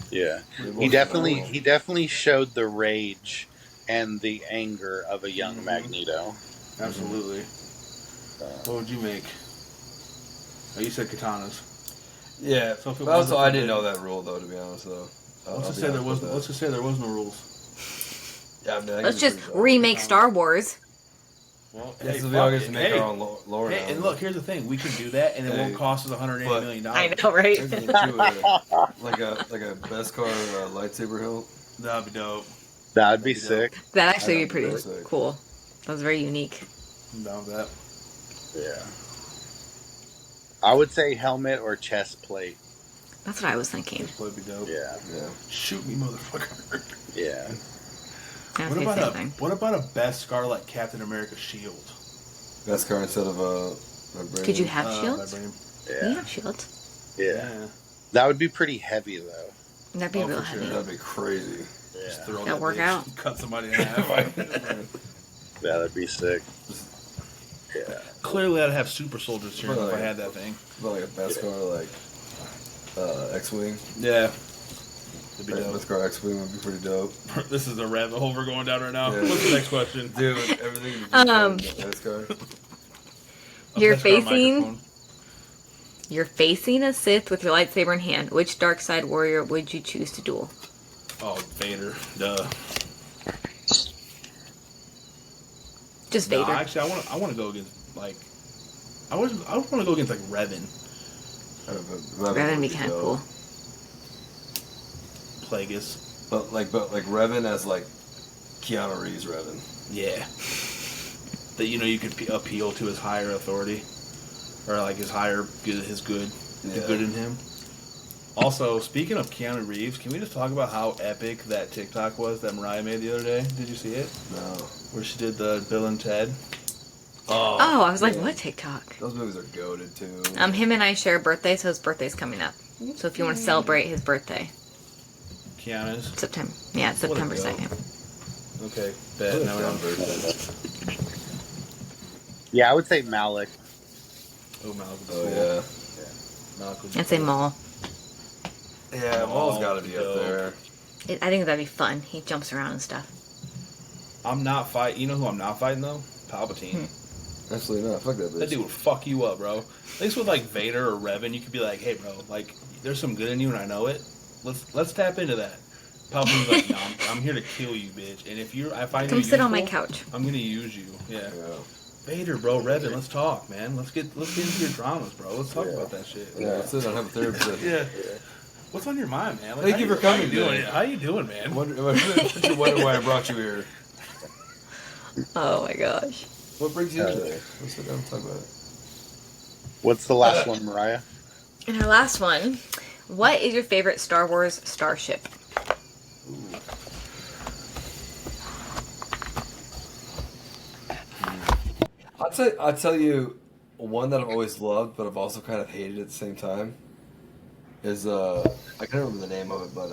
Yeah. They both He definitely phenomenal. he definitely showed the rage and the anger of a young Magneto. Absolutely. What would you make? Oh, you said katanas. Yeah, So if it but also wasn't I didn't forbidden- know that rule though. To be honest, though. Let's just say there was. Let's just say there was no rules. Yeah, I mean, that Let's could be just pretty dope. remake Star Wars. Well, Yeah, hey, so we all fuck get to it. make Hey, our own lore hey, now. and look, here's the thing: we can do that, and it Hey, won't cost us $180 but- million. I know, right? Here's the thing, too, like a Beskar lightsaber hilt. That'd be dope. That'd be That'd be sick. That'd actually be That'd be pretty sick. cool. That was very unique. I'm down with that. Yeah. I would say helmet or chest plate. That's what I was thinking. This would be dope. Yeah. Yeah. Shoot me, motherfucker. Yeah. I What was about the a same thing. what about a Beskar like Captain America shield? Beskar instead of vibranium. Could you have shields? Vibranium. You Yeah. have shields. Yeah. That would be pretty heavy though. That'd be Oh, real for sure. heavy. That'd be crazy. Just Yeah. throw That'll that work bitch, out. Cut somebody in half. That'd be sick. Yeah. Clearly, I'd have super soldier serum if I Right. had that thing. But like a Beskar X-wing. Yeah. It'd be dope. Beskar X-wing would be pretty dope. This is a rabbit hole we're going down right now. Yeah. What's the next question? Dude, everything you Beskar. A You're Beskar facing- microphone. You're facing a Sith with your lightsaber in hand. Which dark side warrior would you choose to duel? Oh, Vader. Duh. Just Just No, Vader. actually, I want to go against like I want to go against like Revan, Revan would be kind of cool. Plagueis. But like Revan as like Keanu Reeves Revan. Yeah. That you could appeal to his higher authority, or like his good, the good in him. Also, speaking of Keanu Reeves, can we just talk about how epic that TikTok was that Mariah made the other day? Did you see it? No. Where she did the Bill and Ted. Oh, I was like, what TikTok? Those movies are goated too. Him and I share a birthday, so his birthday's coming up. So if you want to celebrate his birthday, Keanu's. September. Yeah, it's September What a 2nd. Okay, bet. Now we're on birthday. Yeah, I would say Malik. Oh, Malcolm. Oh yeah. Malcolm. I'd say Maul. Yeah, Maul's got to be dope. up there. I think that'd be fun. He jumps around and stuff. I'm not fighting. You know who I'm not fighting though? Palpatine. Absolutely not. Fuck that bitch. That dude would fuck you up, bro. At least with like Vader or Revan, you could be like, "Hey, bro, like, there's some good in you, and I know it. Let's tap into that." Palpatine's like, "No, I'm here to kill you, bitch. And if I find Come you sit on my useful, couch. I'm gonna use you." Yeah. Yeah. Vader, bro, Revan, let's talk, man. Let's get into your dramas, bro. Let's talk about that shit. Yeah, let's sit down and have a therapy session. Yeah. What's on your mind, man? Like, Thank you for coming, How you doing? man. How you doing, man? You wonder why I brought you here. Oh my gosh. What brings you today? Let's sit down and talk about it. What's the last one, Mariah? And our last one. What is your favorite Star Wars starship? I'll tell you one that I've always loved, but I've also kind of hated at the same time. Is I can't remember the name of it, but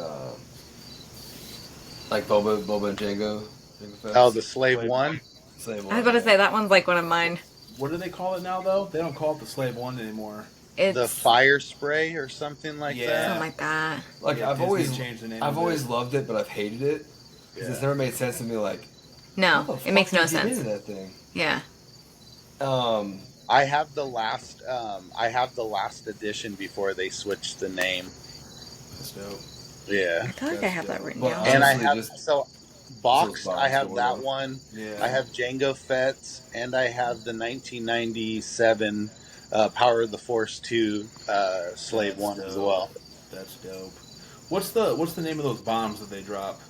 like Boba and Jango. Oh, the Slave One. Same I was about to say that one's like one of mine. What do they call it now, though? They don't call it the Slave One anymore. It's The Fire Spray or something like Yeah. that. something like that. Like Yeah, I've Disney always changed the name I've of always it. loved it, but I've hated it because it's never made sense to me. Like, how No, the it fuck makes no did you get sense. into that thing. Yeah. I have the last. I have the last edition before they switched the name. That's dope. Yeah, I feel like I have that written But down. and I honestly, have just- boxed. those I have boxed that or one. Yeah. I have Django Fett's, and I have the 1997 Power of the Force 2 Slave That's One as dope. well. That's dope. What's the name of those bombs that they drop?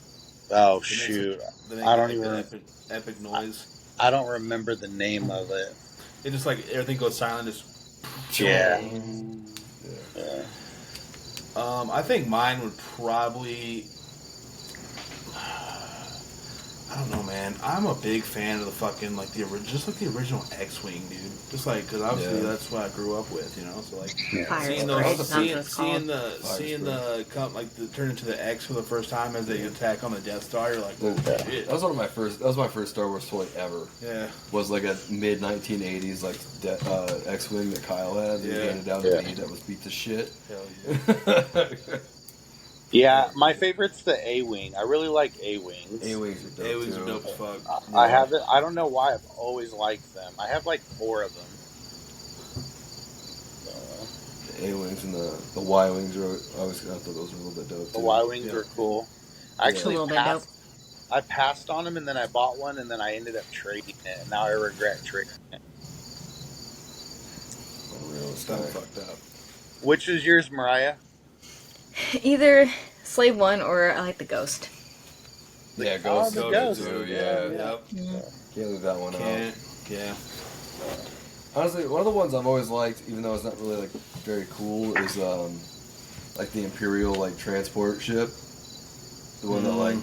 Oh They make shoot, They make I don't like even- that epic noise. I don't remember the name of it. It just like everything goes silent. Just Yeah. Yeah. I think mine would probably. I don't know, man. I'm a big fan of the fucking like the original X-wing, dude. Just like because obviously Yeah. that's what I grew up with, you know. So like Fire seeing spray. those, That's seeing, what it's seeing called. the Fire seeing spray. the come like the turn into the X for the first time as they attack on the Death Star, you're like, oh That shit. was my first Star Wars toy ever. Yeah, Was like a mid 1980s like X-wing that Kyle had. That he Yeah. handed down to me that was beat to shit. hell yeah. Yeah, my favorite's the A-Wing. I really like A-Wings. A-wings are dope A-Wings too. are dope as fuck. I have it. I don't know why I've always liked them. I have like 4 of them. The A-wings and the Y-wings are always. I thought those were a little bit dope. The Too. Y-Wings Yeah. are cool. I actually A little bit passed. I passed on them, and then I bought one, and then I ended up trading it, and now I regret trading it. Unreal It's kind of stuff. fucked up. Which is yours, Mariah? Either Slave One or I like the Ghost. Yeah, Oh, Ghost. the Ghost Ghost. too. Yeah. Yep. Can't leave that one out. Can't. Yeah. Honestly, one of the ones I've always liked, even though it's not really like very cool, is like the Imperial like transport ship. The one that like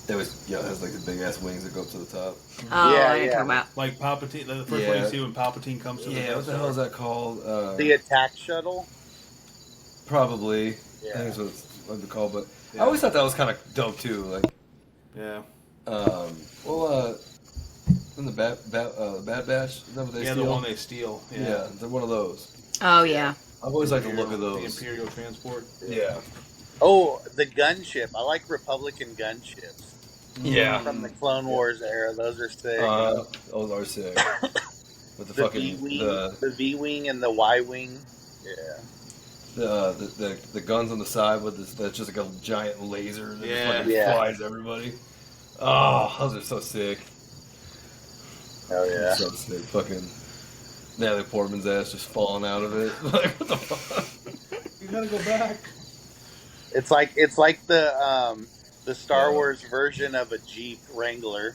it was has like the big ass wings that go up to the top. Oh, Yeah, I know what you're yeah. talking about. Like Palpatine, the first one Yeah. you see when Palpatine comes to the Yeah, Death what the hell is Star. that called? The attack shuttle. Probably. I Yeah. think that's what it's called. But Yeah. I always thought that was kind of dope too. Like, Yeah. in the Bad Batch, is that what they Yeah, steal? the one they steal. Yeah, they're one of those. Oh, yeah. I've always liked the look of The those. Imperial transport. Yeah. Oh, the gunship. I like Republican gunships Yeah. from the Clone Wars era. Those are sick. Those are sick. With the the fucking V-wing, the the V-wing, and the Y-wing. Yeah. the guns on the side with this that's just like a giant laser that Yeah. just fucking Yeah. flies everybody. Oh, those are so sick. Oh You yeah. just see fucking Natalie Portman's ass just falling out of it. Like, what the fuck? You gotta go back. It's like the Star Uh, Wars version of a Jeep Wrangler.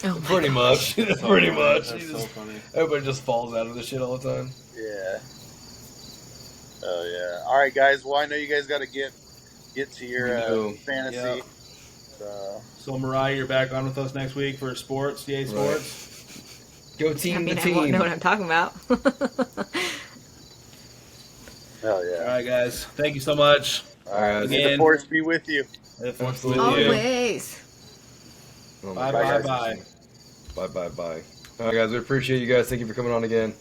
Oh my Pretty gosh. much. That's so Pretty funny. much. That's You so just, funny. everybody just falls out of this shit all the time. Yeah. Oh yeah. All right, guys. Well, I know you guys got to get to We your do. Yeah. fantasy. So So Mariah, you're back on with us next week for sports, yay Right. sports. Go I team mean, the I won't team. know what I'm talking about. hell All yeah. right, guys. Thank you so much. All right. guys. May the Again. force be with you. May the force be with Absolutely. you. Always. Oh Bye, my bye, gosh. bye. Bye, bye, bye. All right, guys. We appreciate you guys. Thank you for coming on again.